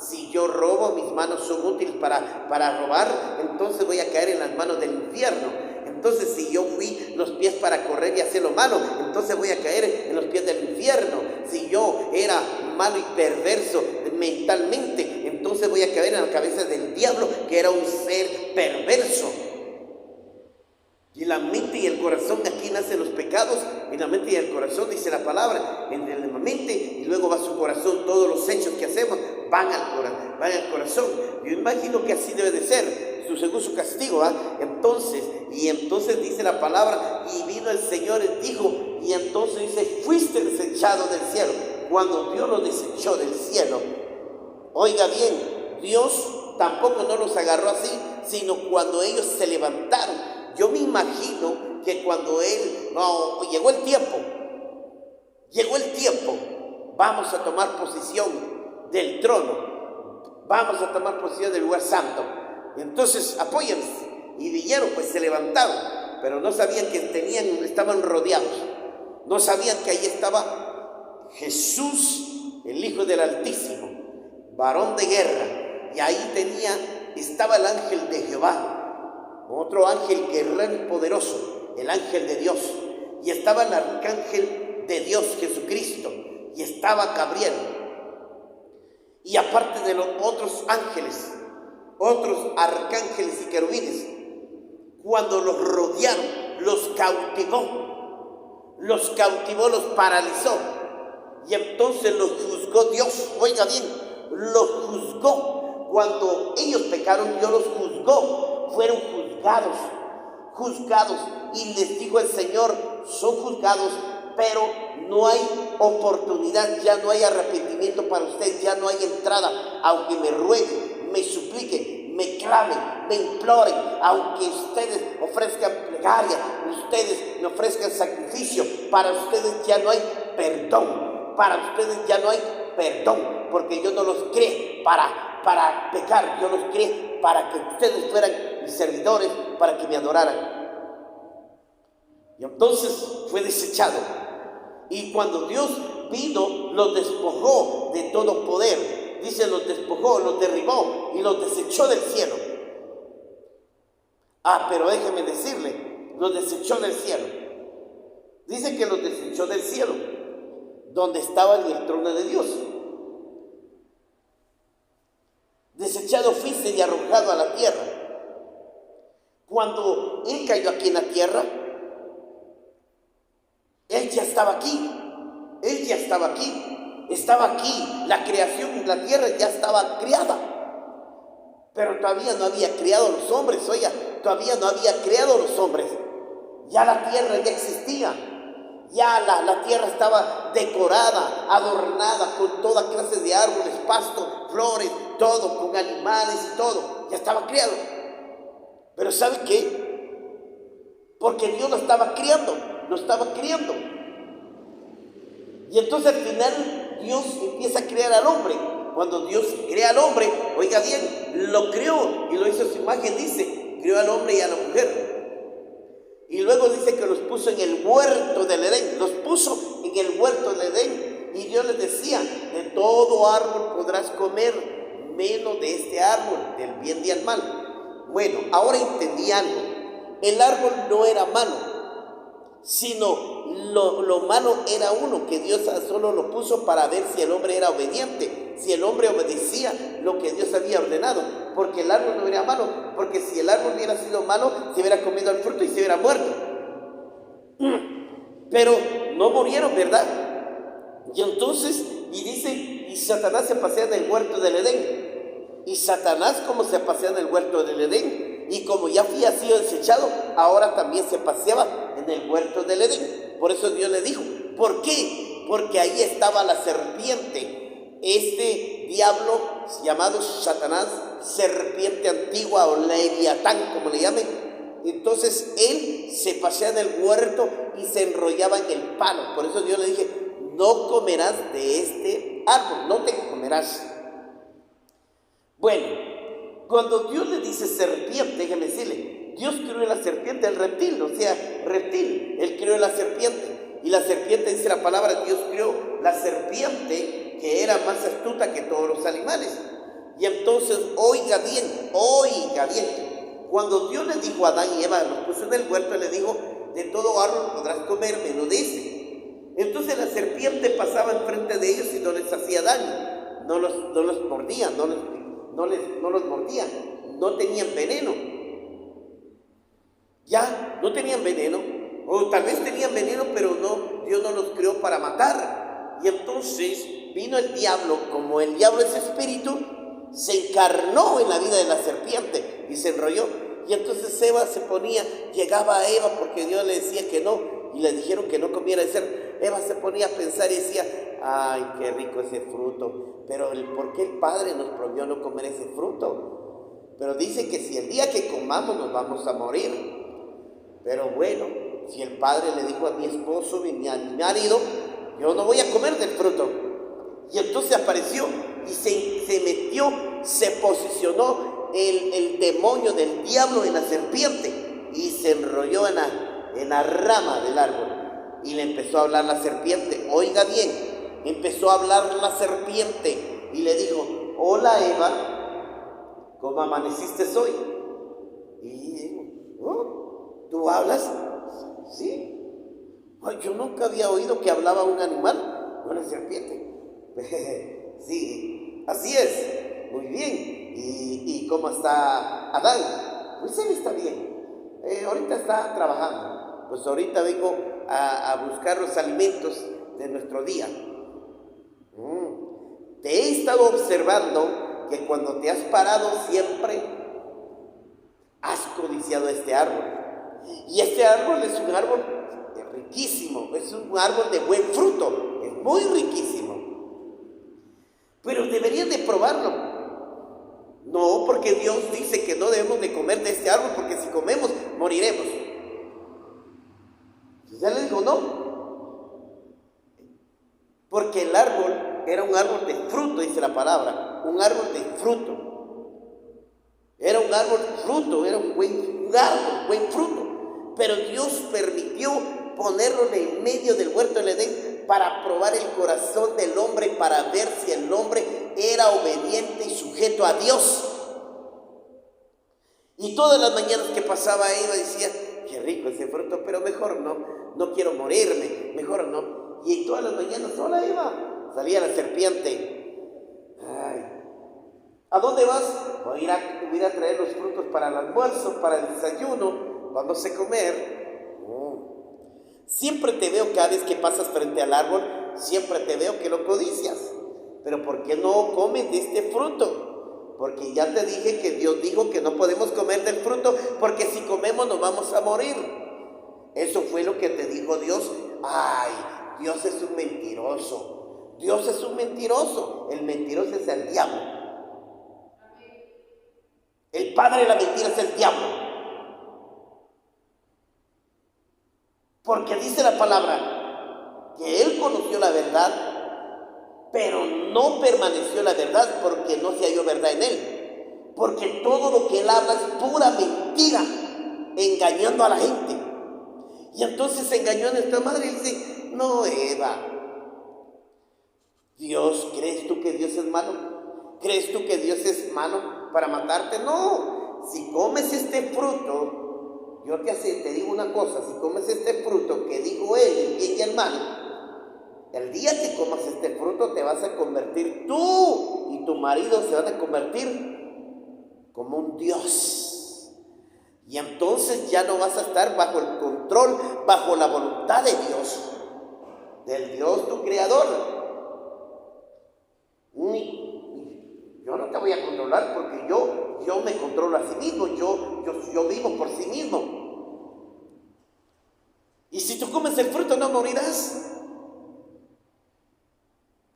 Si yo robo, mis manos son útiles para robar, entonces voy a caer en las manos del infierno. Entonces, si yo fui los pies para correr y hacer lo malo, entonces voy a caer en los pies del infierno. Si yo era malo y perverso mentalmente, entonces voy a caer en la cabeza del diablo, que era un ser perverso. Y la mente y el corazón, aquí nacen los pecados, en la mente y el corazón, dice la palabra, en la mente, y luego va a su corazón. Todos los hechos que hacemos van al corazón. Yo imagino que así debe de ser, según su castigo, Entonces dice la palabra, y vino el Señor y dijo, y entonces dice, fuiste desechado del cielo. Cuando Dios los desechó del cielo, oiga bien, Dios tampoco no los agarró así, sino cuando ellos se levantaron. Yo me imagino que cuando llegó el tiempo, vamos a tomar posesión del trono, vamos a tomar posesión del lugar santo. Entonces, apóyense. Y vinieron, pues se levantaron, pero no sabían que estaban rodeados. No sabían que ahí estaba Jesús, el Hijo del Altísimo, varón de guerra. Y ahí estaba el ángel de Jehová, otro ángel guerrero y poderoso, el ángel de Dios. Y estaba el arcángel de Dios, Jesucristo. Y estaba Gabriel. Y aparte de los otros ángeles, otros arcángeles y querubines, cuando los rodearon, los cautivó, los paralizó. Y entonces los juzgó Dios. Oiga bien, los juzgó. Cuando ellos pecaron, Dios los juzgó. Fueron juzgados. Y les dijo el Señor, son juzgados, pero no hay oportunidad, ya no hay arrepentimiento para ustedes, ya no hay entrada. Aunque me rueguen, me supliquen, me clamen, me imploren, aunque ustedes ofrezcan plegaria, ustedes me ofrezcan sacrificio, para ustedes ya no hay perdón. Para ustedes ya no hay perdón, porque yo no los creé para pecar, yo los creé para que ustedes fueran mis servidores, para que me adoraran. Y entonces fue desechado. Y cuando Dios vino, los despojó de todo poder. Dice, los despojó, los derribó y los desechó del cielo. Pero déjeme decirle, los desechó del cielo. Dice que los desechó del cielo, donde estaba el trono de Dios. Desechado fuiste y arrojado a la tierra. Cuando Él cayó aquí en la tierra, Él ya estaba aquí. Estaba aquí. La creación, la tierra ya estaba creada. Pero todavía no había creado los hombres. Oiga, todavía no había creado los hombres. Ya la tierra ya existía. Ya la tierra estaba decorada, adornada con toda clase de árboles, pastos, flores, todo, con animales y todo. Ya estaba creado. Pero ¿sabe qué? Porque Dios lo estaba criando. Y entonces al final Dios empieza a crear al hombre. Cuando Dios crea al hombre, oiga bien, lo creó y lo hizo a su imagen, dice, creó al hombre y a la mujer. Y luego dice que los puso en el huerto del Edén, y Dios les decía, de todo árbol podrás comer, menos de este árbol, del bien y del mal. Bueno, ahora entendí algo. El árbol no era malo, sino lo malo era uno, que Dios solo lo puso para ver si el hombre era obediente, si el hombre obedecía lo que Dios había ordenado, porque el árbol no era malo, porque si el árbol hubiera sido malo, se hubiera comido el fruto y se hubiera muerto. Pero no murieron, ¿verdad? Y entonces, y Satanás se pasea en el huerto del Edén. Y Satanás, como se pasea en el huerto del Edén, y como ya había sido desechado, ahora también se paseaba en el huerto del Edén. Por eso Dios le dijo, ¿por qué? Porque ahí estaba la serpiente, este diablo llamado Satanás, serpiente antigua o Leviatán, como le llamen. Entonces él se paseaba en el huerto y se enrollaba en el palo. Por eso Dios le dije, no comerás de este árbol, no te comerás. Bueno, cuando Dios le dice serpiente, déjeme decirle, Dios creó la serpiente, el reptil, Él creó la serpiente. Y la serpiente, dice la palabra, Dios creó la serpiente que era más astuta que todos los animales. Y entonces, oiga bien, cuando Dios le dijo a Adán y Eva, los puso en el huerto, le dijo, de todo árbol podrás comer, menos de ese. Entonces la serpiente pasaba enfrente de ellos y no les hacía daño, no los mordía, no los mordía, no tenían veneno. Ya, no tenían veneno, o tal vez tenían veneno, pero no, Dios no los creó para matar. Y entonces vino el diablo, como el diablo es espíritu, se encarnó en la vida de la serpiente y se enrolló. Y entonces Eva llegaba a Eva porque Dios le decía que no, y le dijeron que no comiera de ser. Eva se ponía a pensar y decía, ay, qué rico ese fruto, pero ¿por qué el Padre nos prohibió no comer ese fruto? Pero dice que si el día que comamos nos vamos a morir. Pero bueno, si el Padre le dijo a mi esposo y a mi marido, yo no voy a comer del fruto. Y entonces apareció y se metió, se posicionó el demonio del diablo en la serpiente y se enrolló en la rama del árbol. Y le empezó a hablar la serpiente, oiga bien, empezó a hablar la serpiente y le dijo, hola Eva, ¿cómo amaneciste hoy? Y digo, ¿oh? ¿Tú hablas? Sí. Ay, yo nunca había oído que hablaba un animal, una serpiente. Sí, así es, muy bien. ¿Y cómo está Adán? Pues él está bien, ahorita está trabajando. Pues ahorita vengo a buscar los alimentos de nuestro día. Te he estado observando que cuando te has parado siempre has codiciado este árbol. Y este árbol es un árbol riquísimo, es un árbol de buen fruto, es muy riquísimo. Pero deberías de probarlo. No, porque Dios dice que no debemos de comer de este árbol, porque si comemos, moriremos. Y ya le digo, no. Porque el árbol era un árbol de fruto, dice la palabra, un árbol de fruto. Era un árbol de fruto, era un buen fruto. Pero Dios permitió ponerlo en el medio del huerto del Edén para probar el corazón del hombre, para ver si el hombre era obediente y sujeto a Dios. Y todas las mañanas que pasaba Eva decía, qué rico ese fruto, pero mejor no quiero morirme, mejor no. Y todas las mañanas, hola Eva, salía la serpiente. Ay, ¿a dónde vas? Voy a ir a traer los frutos para el almuerzo, para el desayuno, vamos a comer. Siempre te veo cada vez que pasas frente al árbol, siempre te veo que lo codicias. Pero ¿por qué no comes de este fruto? Porque ya te dije que Dios dijo que no podemos comer del fruto, porque si comemos nos vamos a morir. Eso fue lo que te dijo Dios. Ay, Dios es un mentiroso. Dios es un mentiroso. El mentiroso es el diablo. El padre de la mentira es el diablo. Porque dice la palabra que él conoció la verdad, pero no permaneció la verdad porque no se halló verdad en él. Porque todo lo que él habla es pura mentira, engañando a la gente. Y entonces se engañó a nuestra madre y dice, no, Eva, Dios, ¿crees tú que Dios es malo? ¿Crees tú que Dios es malo para matarte? No, si comes este fruto, yo te digo una cosa, si comes este fruto que dijo él, el bien y el mal, el día que comas este fruto te vas a convertir tú y tu marido se van a convertir como un Dios. Y entonces ya no vas a estar bajo el control, bajo la voluntad de Dios, del Dios tu creador. Yo no te voy a controlar porque yo me controlo a sí mismo, yo vivo por sí mismo. Y si tú comes el fruto no morirás.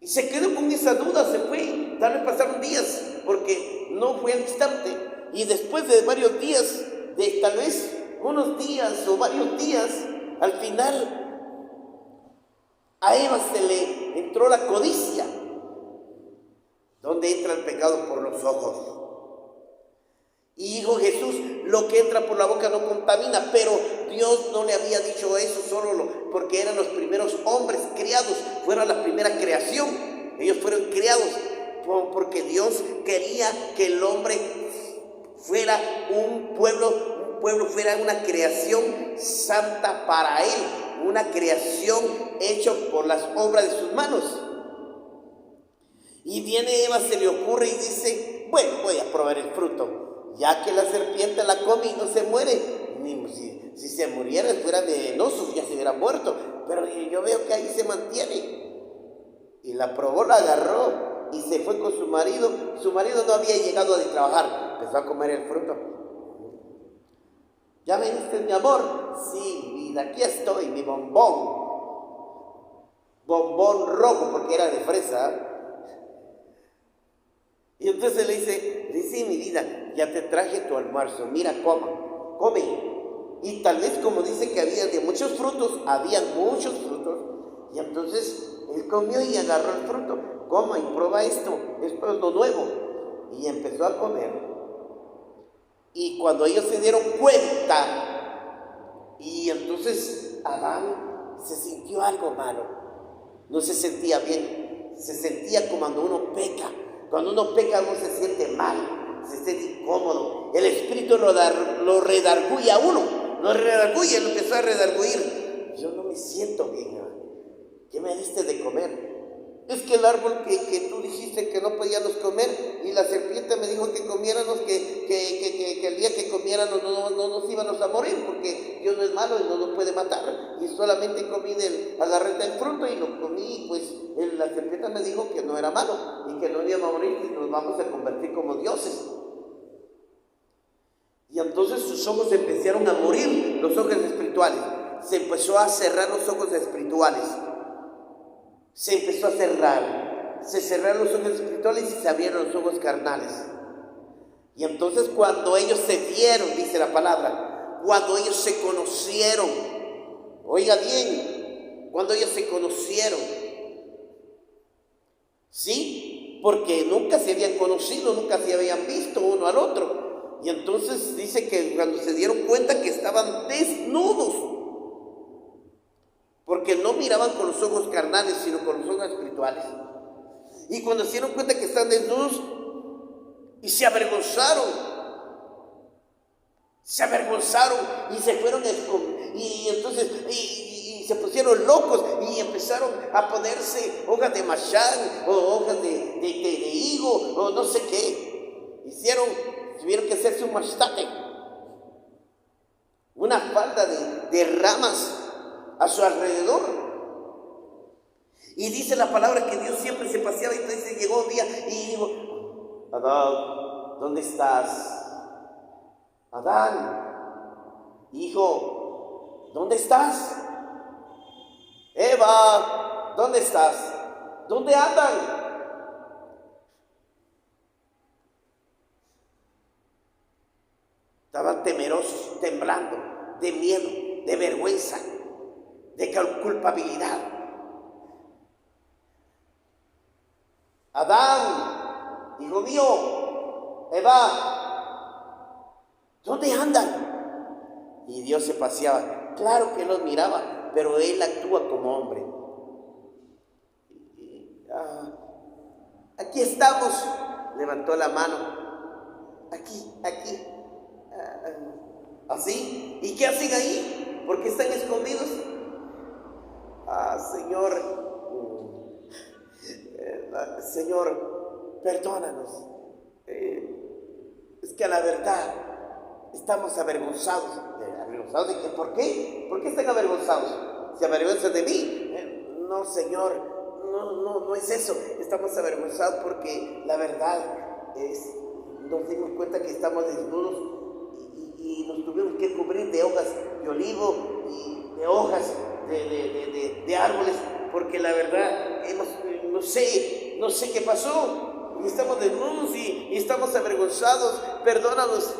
Y se quedó con esa duda, se fue. Tal vez pasaron días, porque no fue al instante. Y después de varios días, de tal vez unos días o varios días, al final a Eva se le entró la codicia. ¿Dónde entra el pecado? Por los ojos. Y dijo Jesús, lo que entra por la boca no contamina, pero Dios no le había dicho eso solo porque eran los primeros hombres criados, fueron la primera creación, ellos fueron criados, porque Dios quería que el hombre fuera un pueblo fuera una creación santa para Él, una creación hecha por las obras de sus manos. Y viene Eva, se le ocurre y dice, bueno, voy a probar el fruto, ya que la serpiente la come y no se muere. Si se muriera fuera venenoso, ya se hubiera muerto, pero yo veo que ahí se mantiene. Y la probó, la agarró y se fue con su marido. Su marido no había llegado de trabajar, empezó a comer el fruto. ¿Ya veniste, mi amor? Sí, vida, aquí estoy, mi bombón rojo, porque era de fresa. Y entonces le dice, mi vida, ya te traje tu almuerzo, mira, come. Y tal vez, como dice que había de muchos frutos, y entonces él comió y agarró el fruto, coma y prueba esto es lo nuevo. Y empezó a comer. Y cuando ellos se dieron cuenta, y entonces Adán se sintió algo malo, no se sentía bien, se sentía como cuando uno peca. Cuando uno peca uno se siente mal, se siente incómodo. El espíritu lo redarguye a uno, lo empezó a redarguir. Yo no me siento bien, ¿no? ¿Qué me diste de comer? Es que el árbol que tú dijiste que no podíamos comer, y la serpiente me dijo que comiéramos, que el día que comiéramos no nos íbamos a morir, porque Dios no es malo y no nos puede matar. Y solamente agarré del fruto y lo comí, pues la serpiente me dijo que no era malo y que no íbamos a morir y nos vamos a convertir como dioses. Y entonces sus ojos empezaron a morir, los ojos espirituales. Se empezó a cerrar los ojos espirituales. Se empezó a cerrar. Se cerraron los ojos espirituales y se abrieron los ojos carnales. Y entonces cuando ellos se vieron, dice la palabra, cuando ellos se conocieron, oiga bien, cuando ellos se conocieron, ¿sí? Porque nunca se habían conocido, nunca se habían visto uno al otro. Y entonces dice que cuando se dieron cuenta que estaban desnudos, porque no miraban con los ojos carnales, sino con los ojos espirituales. Y cuando se dieron cuenta que están desnudos, y se avergonzaron y se fueron y entonces y se pusieron locos y empezaron a ponerse hojas de machán o hojas de higo o no sé qué. Tuvieron que hacerse un mastate, una falda de ramas a su alrededor. Y dice la palabra que Dios siempre se paseaba, y entonces llegó un día y dijo: Adán, ¿dónde estás? Adán, hijo, ¿dónde estás? Eva, ¿dónde estás? ¿Dónde andan? Estaban temerosos, temblando, de miedo, de vergüenza, de culpabilidad. Adán, hijo mío, Eva, ¿dónde andan? Y Dios se paseaba. Claro que los miraba, pero Él actúa como hombre. Aquí estamos, levantó la mano. Aquí. ¿Así? ¿Y qué hacen ahí? ¿Por qué están escondidos? Señor, perdónanos. Es que a la verdad estamos avergonzados. ¿Avergonzados de qué? ¿Por qué? ¿Por qué están avergonzados? ¿Se avergüenzan de mí? No, Señor, no es eso. Estamos avergonzados porque la verdad nos dimos cuenta que estamos desnudos y nos tuvimos que cubrir de hojas de olivo y de hojas de árboles, porque la verdad no sé qué pasó, y estamos desnudos y estamos avergonzados. Perdónanos.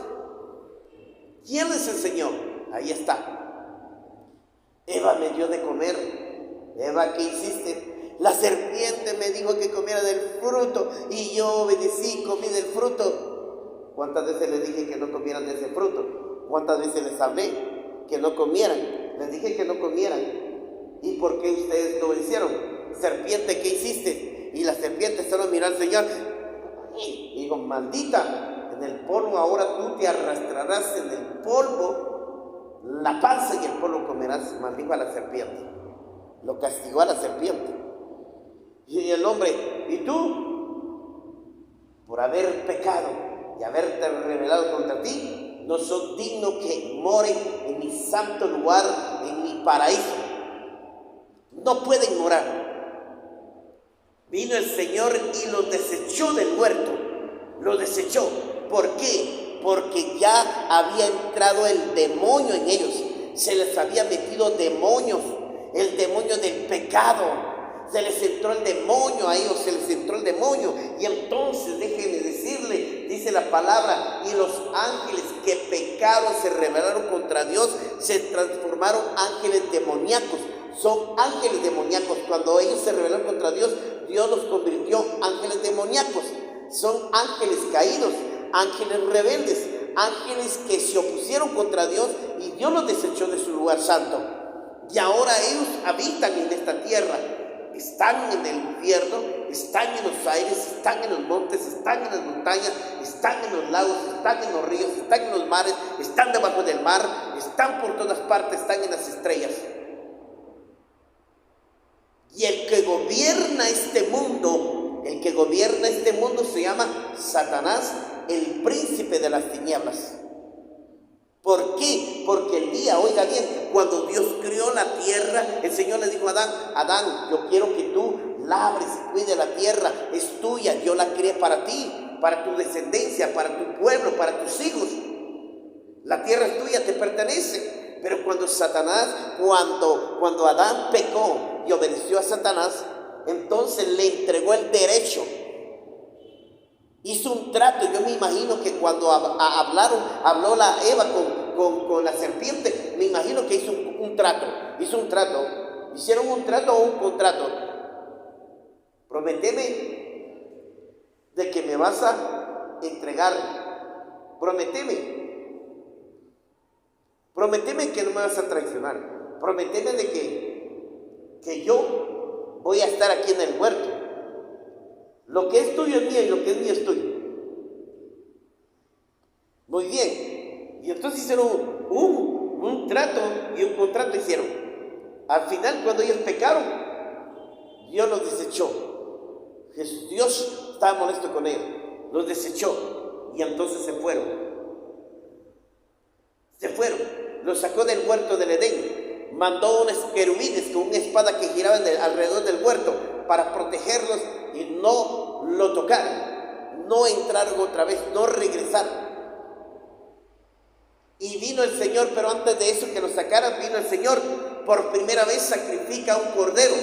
¿Quién les enseñó? Ahí está. Eva me dio de comer. Eva, ¿qué hiciste? La serpiente me dijo que comiera del fruto y yo obedecí, comí del fruto. ¿Cuántas veces les dije que no comieran de ese fruto? ¿Cuántas veces les hablé que no comieran? Les dije que no comieran. ¿Y por qué ustedes no obedecieron? Serpiente, ¿qué hiciste? Y la serpiente solo miró al Señor. Y digo, maldita, en el polvo ahora tú te arrastrarás en el polvo, la panza y el polvo comerás. Maldijo a la serpiente, lo castigó a la serpiente. Y el hombre, ¿y tú? Por haber pecado y haberte rebelado contra ti, no sos digno que moren en mi santo lugar, en mi paraíso. No pueden morar. Vino el Señor y los desechó del huerto. Los desechó. ¿Por qué? Porque ya había entrado el demonio en ellos. Se les había metido demonios. El demonio del pecado. Se les entró el demonio a ellos. Se les entró el demonio. Y entonces, déjenme decirle, dice la palabra, y los ángeles que pecaron, se rebelaron contra Dios, se transformaron ángeles demoníacos. Son ángeles demoníacos. Cuando ellos se rebelaron contra Dios, Dios los convirtió en ángeles demoníacos. Son ángeles caídos, ángeles rebeldes, ángeles que se opusieron contra Dios y Dios los desechó de su lugar santo. Y ahora ellos habitan en esta tierra. Están en el infierno, están en los aires, están en los montes, están en las montañas, están en los lagos, están en los ríos, están en los mares, están debajo del mar, están por todas partes, están en las estrellas. Y el que gobierna este mundo se llama Satanás, el príncipe de las tinieblas. ¿Por qué? Porque el día, oiga bien, cuando Dios creó la tierra, el Señor le dijo a Adán, Adán, yo quiero que tú labres y cuides la tierra, es tuya, yo la creé para ti, para tu descendencia, para tu pueblo, para tus hijos. La tierra es tuya, te pertenece. Pero cuando Adán pecó y obedeció a Satanás, entonces le entregó el derecho. Hizo un trato. Yo me imagino que cuando habló la Eva con la serpiente, me imagino que hizo un trato. Hicieron un trato o un contrato. Prométeme de que me vas a entregar. Prométeme que no me vas a traicionar. Prométeme de que yo voy a estar aquí en el huerto. Lo que es tuyo es mío y lo que es mío es tuyo. Muy bien. Y entonces hicieron un trato y un contrato hicieron. Al final, cuando ellos pecaron, Dios los desechó. Dios estaba molesto con ellos. Los desechó. Y entonces se fueron. Los sacó del huerto del Edén. Mandó unos querubines con una espada que giraba alrededor del huerto para protegerlos y no lo tocaron, no entraron otra vez, no regresaron. Y vino el Señor, pero antes de eso que lo sacaran, vino el Señor, por primera vez sacrifica un cordero,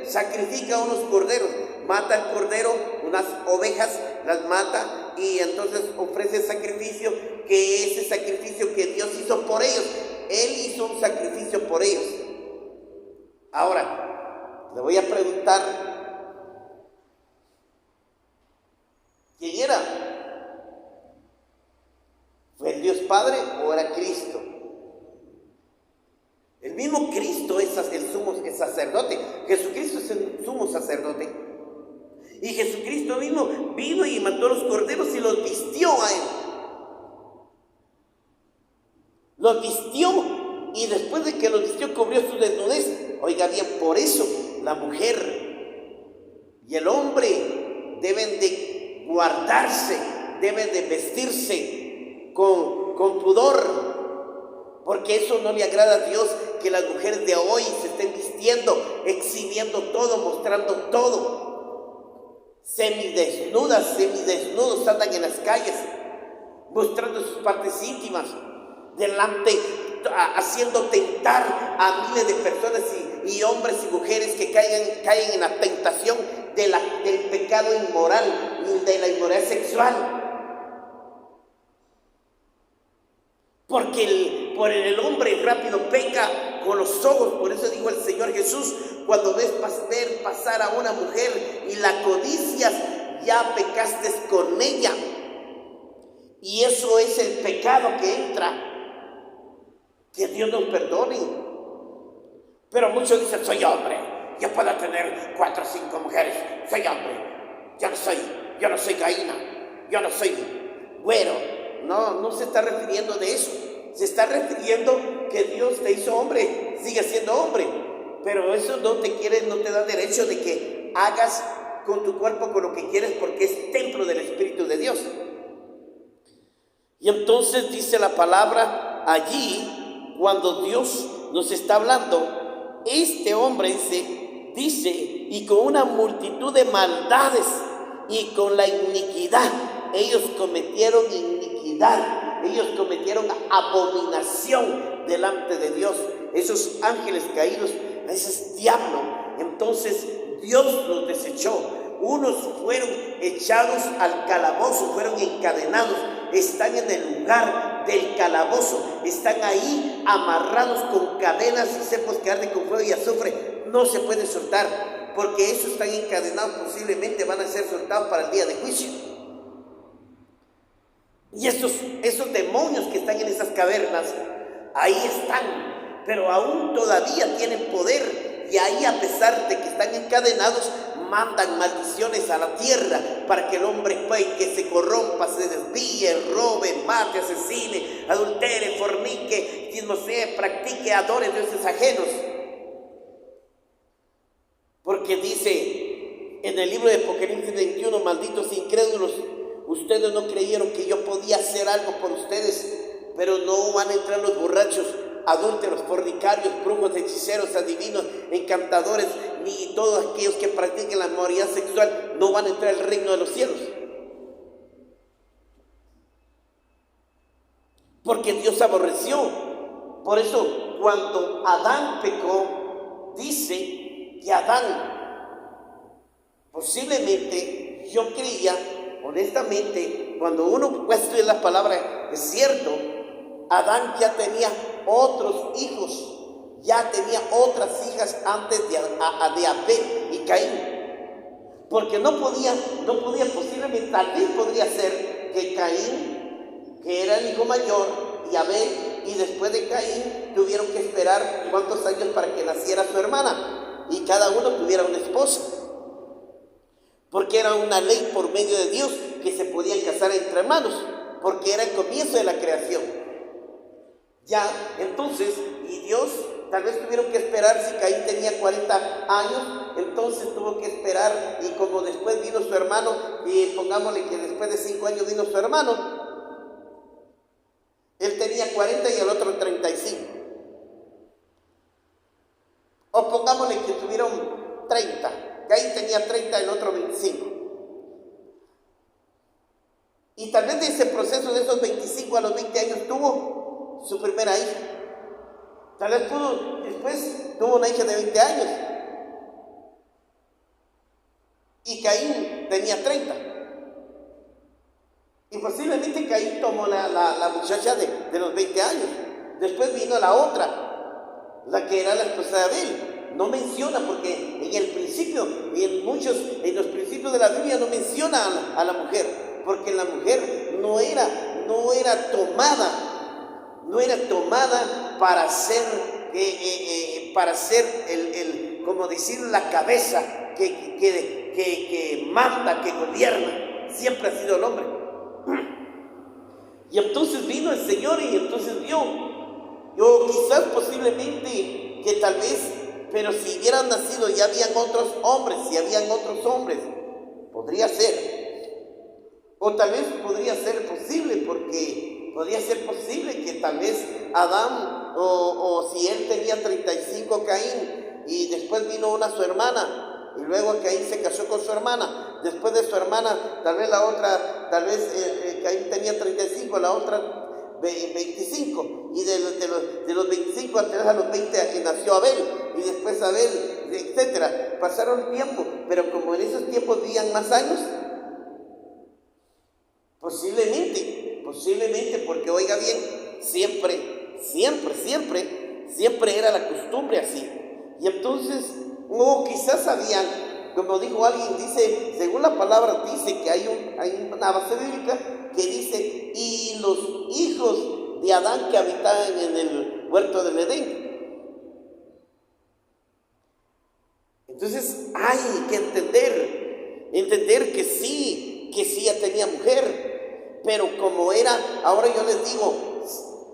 sacrifica unos corderos, mata el cordero, unas ovejas, las mata y entonces ofrece sacrificio, que ese sacrificio que Dios hizo por ellos, Él hizo un sacrificio por ellos. Ahora, le voy a preguntar, ¿quién era? ¿Fue el Dios Padre o era Cristo? El mismo Cristo es el sacerdote. Jesucristo es el sumo sacerdote. Y Jesucristo mismo vino y mató los corderos y los vistió a Él. Los vistió y después de que los vistió cubrió su desnudez. Oiga bien, por eso la mujer y el hombre deben de guardarse, deben de vestirse con pudor, porque eso no le agrada a Dios, que las mujeres de hoy se estén vistiendo, exhibiendo todo, mostrando todo, semidesnudos andan en las calles, mostrando sus partes íntimas, haciendo tentar a miles de personas y hombres y mujeres que caen en la tentación del pecado inmoral y de la inmoralidad sexual. Porque el hombre rápido peca con los ojos. Por eso dijo el Señor Jesús, cuando ves pasar a una mujer y la codicias, ya pecaste con ella. Y eso es el pecado que entra. Que Dios nos perdone. Pero muchos dicen, soy hombre, yo puedo tener 4 o 5 mujeres, soy hombre, yo no soy Caína. yo no soy güero. No, no se está refiriendo de eso. Se está refiriendo que Dios te hizo hombre, sigue siendo hombre. Pero eso no te da derecho de que hagas con tu cuerpo con lo que quieres, porque es templo del Espíritu de Dios. Y entonces dice la palabra allí, cuando Dios nos está hablando, este hombre dice, y con una multitud de maldades y con la iniquidad, ellos cometieron iniquidad, ellos cometieron abominación delante de Dios. Esos ángeles caídos, ese diablo, entonces Dios los desechó. Unos fueron echados al calabozo, fueron encadenados, están en el lugar del calabozo, están ahí amarrados con cadenas y cepos que arden con fuego y azufre, no se pueden soltar, porque esos están encadenados, posiblemente van a ser soltados para el día de juicio. Y esos demonios que están en esas cavernas, ahí están, pero aún todavía tienen poder, y ahí, a pesar de que están encadenados, mandan maldiciones a la tierra para que el hombre que se corrompa, se desvíe, robe, mate, asesine, adultere, fornique, chismosee, practique, adore dioses ajenos. Porque dice en el libro de Apocalipsis 21, malditos incrédulos, ustedes no creyeron que yo podía hacer algo por ustedes, pero no van a entrar los borrachos, adúlteros, fornicarios, brujos, hechiceros, adivinos, encantadores, ni todos aquellos que practiquen la inmoralidad sexual, no van a entrar al reino de los cielos. Porque Dios aborreció. Por eso, cuando Adán pecó, dice que Adán, posiblemente, yo creía, honestamente, cuando uno estudia la palabra, es cierto, Adán ya tenía otros hijos, ya tenía otras hijas antes de Abel y Caín, porque no podía posiblemente, tal vez podría ser que Caín, que era el hijo mayor, y Abel, y después de Caín tuvieron que esperar cuántos años para que naciera su hermana, y cada uno tuviera una esposa, porque era una ley por medio de Dios que se podían casar entre hermanos, porque era el comienzo de la creación. Ya, entonces, y Dios, tal vez tuvieron que esperar, si Caín tenía 40 años, entonces tuvo que esperar, y como después vino su hermano, y pongámosle que después de 5 años vino su hermano, él tenía 40 y el otro 35. O pongámosle que tuvieron 30, Caín tenía 30, el otro 25. Y tal vez de ese proceso de esos 25 a los 20 años tuvo su primera hija. Tal vez después tuvo una hija de 20 años. Y Caín tenía 30. Y posiblemente Caín tomó la muchacha de los 20 años. Después vino la otra, la que era la esposa de Abel. No menciona, porque en el principio, y en los principios de la Biblia no menciona a la mujer, porque la mujer no era tomada para ser como decir, la cabeza que manda, que gobierna. Siempre ha sido el hombre. Y entonces vino el Señor y entonces vio. Yo quizás posiblemente que tal vez, pero si hubieran nacido ya habían otros hombres, podría ser. O tal vez podría ser posible, porque podría ser posible que tal vez Adán, o si él tenía 35, Caín, y después vino su hermana, y luego Caín se casó con su hermana, después de su hermana, tal vez la otra, Caín tenía 35, la otra 25, y de los 25 a los 20 nació Abel, y después Abel, etcétera. Pasaron tiempo, pero como en esos tiempos vivían más años, posiblemente, porque oiga bien, siempre era la costumbre así. Y entonces, quizás sabían, como dijo alguien, dice, según la palabra dice que hay una base bíblica que dice, y los hijos de Adán que habitaban en el huerto del Edén. Entonces hay que entender que sí ya tenía mujer, Pero como era, ahora yo les digo,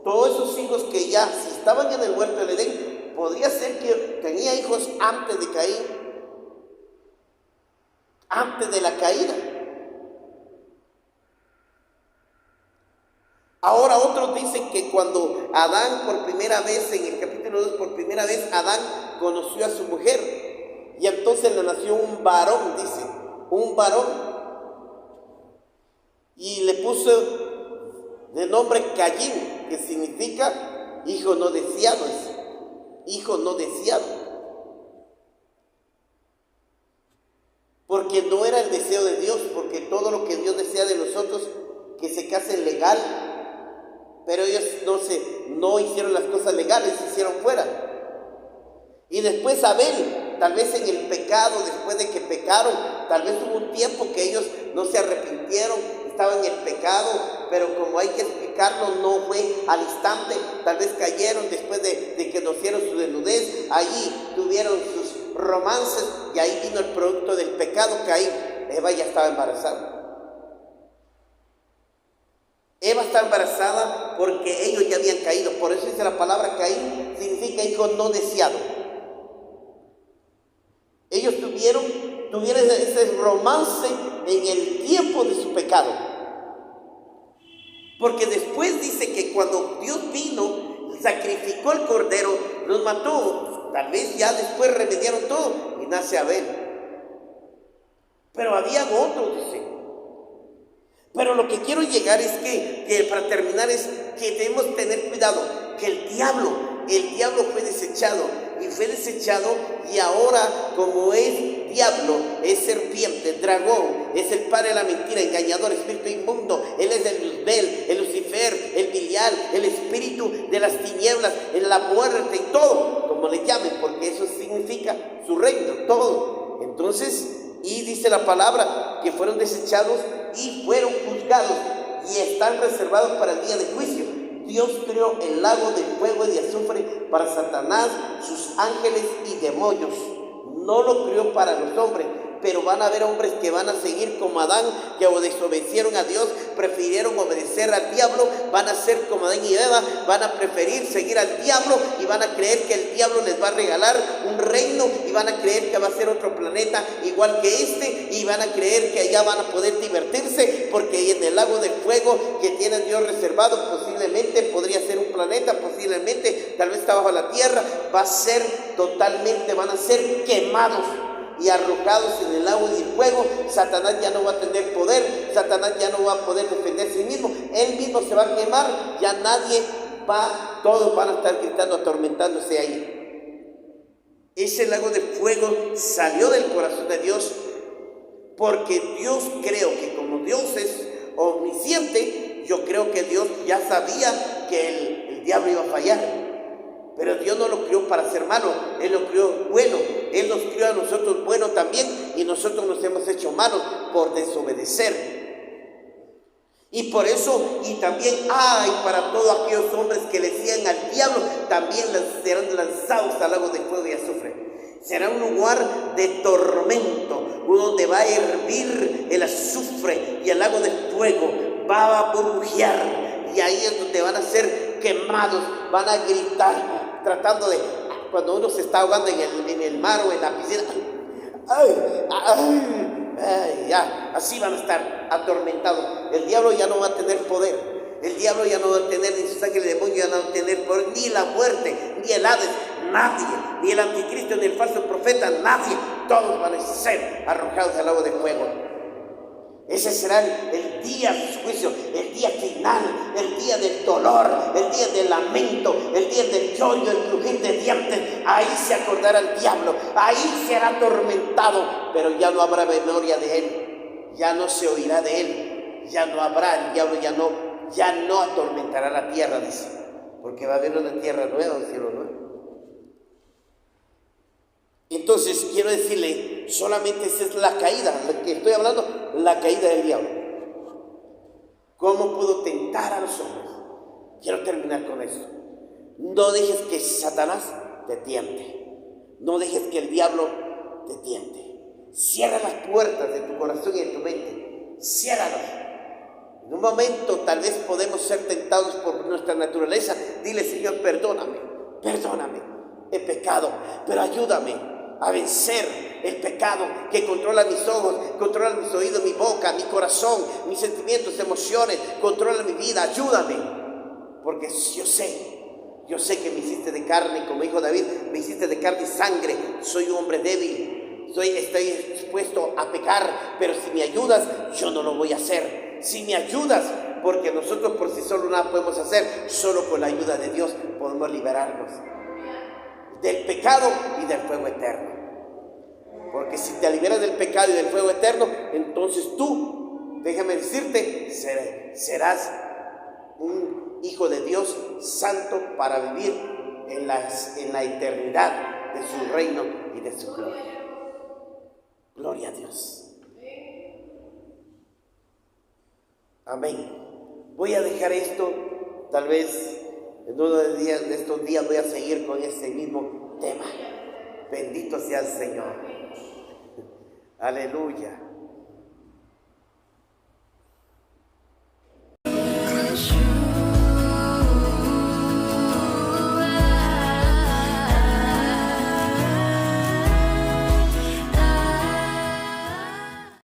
todos esos hijos que ya, si estaban en el huerto del Edén, podría ser que tenía hijos antes de Caín, antes de la caída. Ahora otros dicen que cuando Adán por primera vez, en el capítulo 2, por primera vez Adán conoció a su mujer y entonces le nació un varón, dice, un varón, y le puso de nombre Caín, que significa hijo no deseado, hijo no deseado, porque no era el deseo de Dios, porque todo lo que Dios desea de nosotros, que se casen legal, pero ellos no hicieron las cosas legales, se hicieron fuera. Y después Abel, tal vez en el pecado, después de que pecaron, tal vez hubo un tiempo que ellos no se arrepintieron, estaban en el pecado, pero como hay que explicarlo, no fue al instante, tal vez cayeron después de que conocieron su desnudez, allí tuvieron sus romances y ahí vino el producto del pecado. Caín, Eva ya estaba embarazada. Eva está embarazada porque ellos ya habían caído. Por eso dice la palabra Caín, significa hijo no deseado. Ellos tuvieron ese romance en el tiempo de su pecado. Porque después dice que cuando Dios vino, sacrificó el cordero, los mató. Tal vez ya después remediaron todo y nace Abel. Pero había otros, dice. Pero lo que quiero llegar es que para terminar es que debemos tener cuidado, que el diablo fue desechado y ahora como es diablo, es serpiente, dragón, es el padre de la mentira, engañador, espíritu inmundo, él es el Luzbel, el Lucifer, el Bilial, el espíritu de las tinieblas, en la muerte y todo, como le llamen, porque eso significa su reino, todo. Entonces, y dice la palabra que fueron desechados y fueron juzgados y están reservados para el día de juicio. Dios creó el lago de fuego y de azufre para Satanás, sus ángeles y demonios. No lo creó para los hombres, pero van a haber hombres que van a seguir como Adán, que desobedecieron a Dios, prefirieron obedecer al diablo, van a ser como Adán y Eva, van a preferir seguir al diablo y van a creer que el diablo les va a regalar un reino y van a creer que va a ser otro planeta igual que este y van a creer que allá van a poder divertirse porque en el lago de fuego que tiene Dios reservado posiblemente podría ser un planeta, posiblemente tal vez está bajo la tierra, va a ser totalmente, van a ser quemados y arrojados en el agua y el fuego. Satanás ya no va a tener poder, Satanás ya no va a poder defender a sí mismo, él mismo se va a quemar, ya nadie todos van a estar gritando, atormentándose ahí. Ese lago de fuego salió del corazón de Dios porque Dios, creo que como Dios es omnisciente, yo creo que Dios ya sabía que el diablo iba a fallar. Pero Dios no lo crió para ser malo, Él lo crió bueno, Él nos crió a nosotros bueno también y nosotros nos hemos hecho malos por desobedecer. Y por eso, y también para todos aquellos hombres que le siguen al diablo, también serán lanzados al lago de fuego y azufre. Será un lugar de tormento, donde va a hervir el azufre y el lago de fuego va a burbujear y ahí es donde van a ser quemados, van a gritar, tratando de, cuando uno se está ahogando en el mar o en la piscina, ya, así van a estar atormentados. El diablo ya no va a tener poder, el diablo ya no va a tener, ni sus ángeles demonios ya no van a tener poder, ni la muerte, ni el Hades, nadie, ni el anticristo, ni el falso profeta, nadie, todos van a ser arrojados al lago de fuego. Ese será el día de su juicio, el día final, el día del dolor, el día del lamento, el día del lloro, el crujir de dientes. Ahí se acordará el diablo, ahí será atormentado, pero ya no habrá memoria de él, ya no se oirá de él, ya no habrá, el diablo ya no atormentará la tierra, dice, porque va a haber una tierra nueva, un cielo nuevo. Entonces quiero decirle, solamente esa es la caída, la que estoy hablando, la caída del diablo. ¿Cómo pudo tentar a los hombres? Quiero terminar con esto. No dejes que Satanás te tiente, no dejes que el diablo te tiente. Cierra las puertas de tu corazón y de tu mente, ciérralas. No un momento tal vez podemos ser tentados por nuestra naturaleza. Dile: Señor, perdóname, he pecado, pero ayúdame a vencer el pecado que controla mis ojos, controla mis oídos, mi boca, mi corazón, mis sentimientos, emociones, controla mi vida. Ayúdame, porque yo sé que me hiciste de carne, como dijo David, me hiciste de carne y sangre. Soy un hombre débil, estoy expuesto a pecar, pero si me ayudas, yo no lo voy a hacer. Si me ayudas, porque nosotros por sí solos nada podemos hacer, solo con la ayuda de Dios podemos liberarnos del pecado y del fuego eterno. Porque si te liberas del pecado y del fuego eterno, entonces tú, déjame decirte, serás un hijo de Dios santo para vivir en la eternidad de su reino y de su gloria. Gloria a Dios. Amén. Voy a dejar esto, tal vez en uno de estos días voy a seguir con ese mismo tema. Bendito sea el Señor. Aleluya.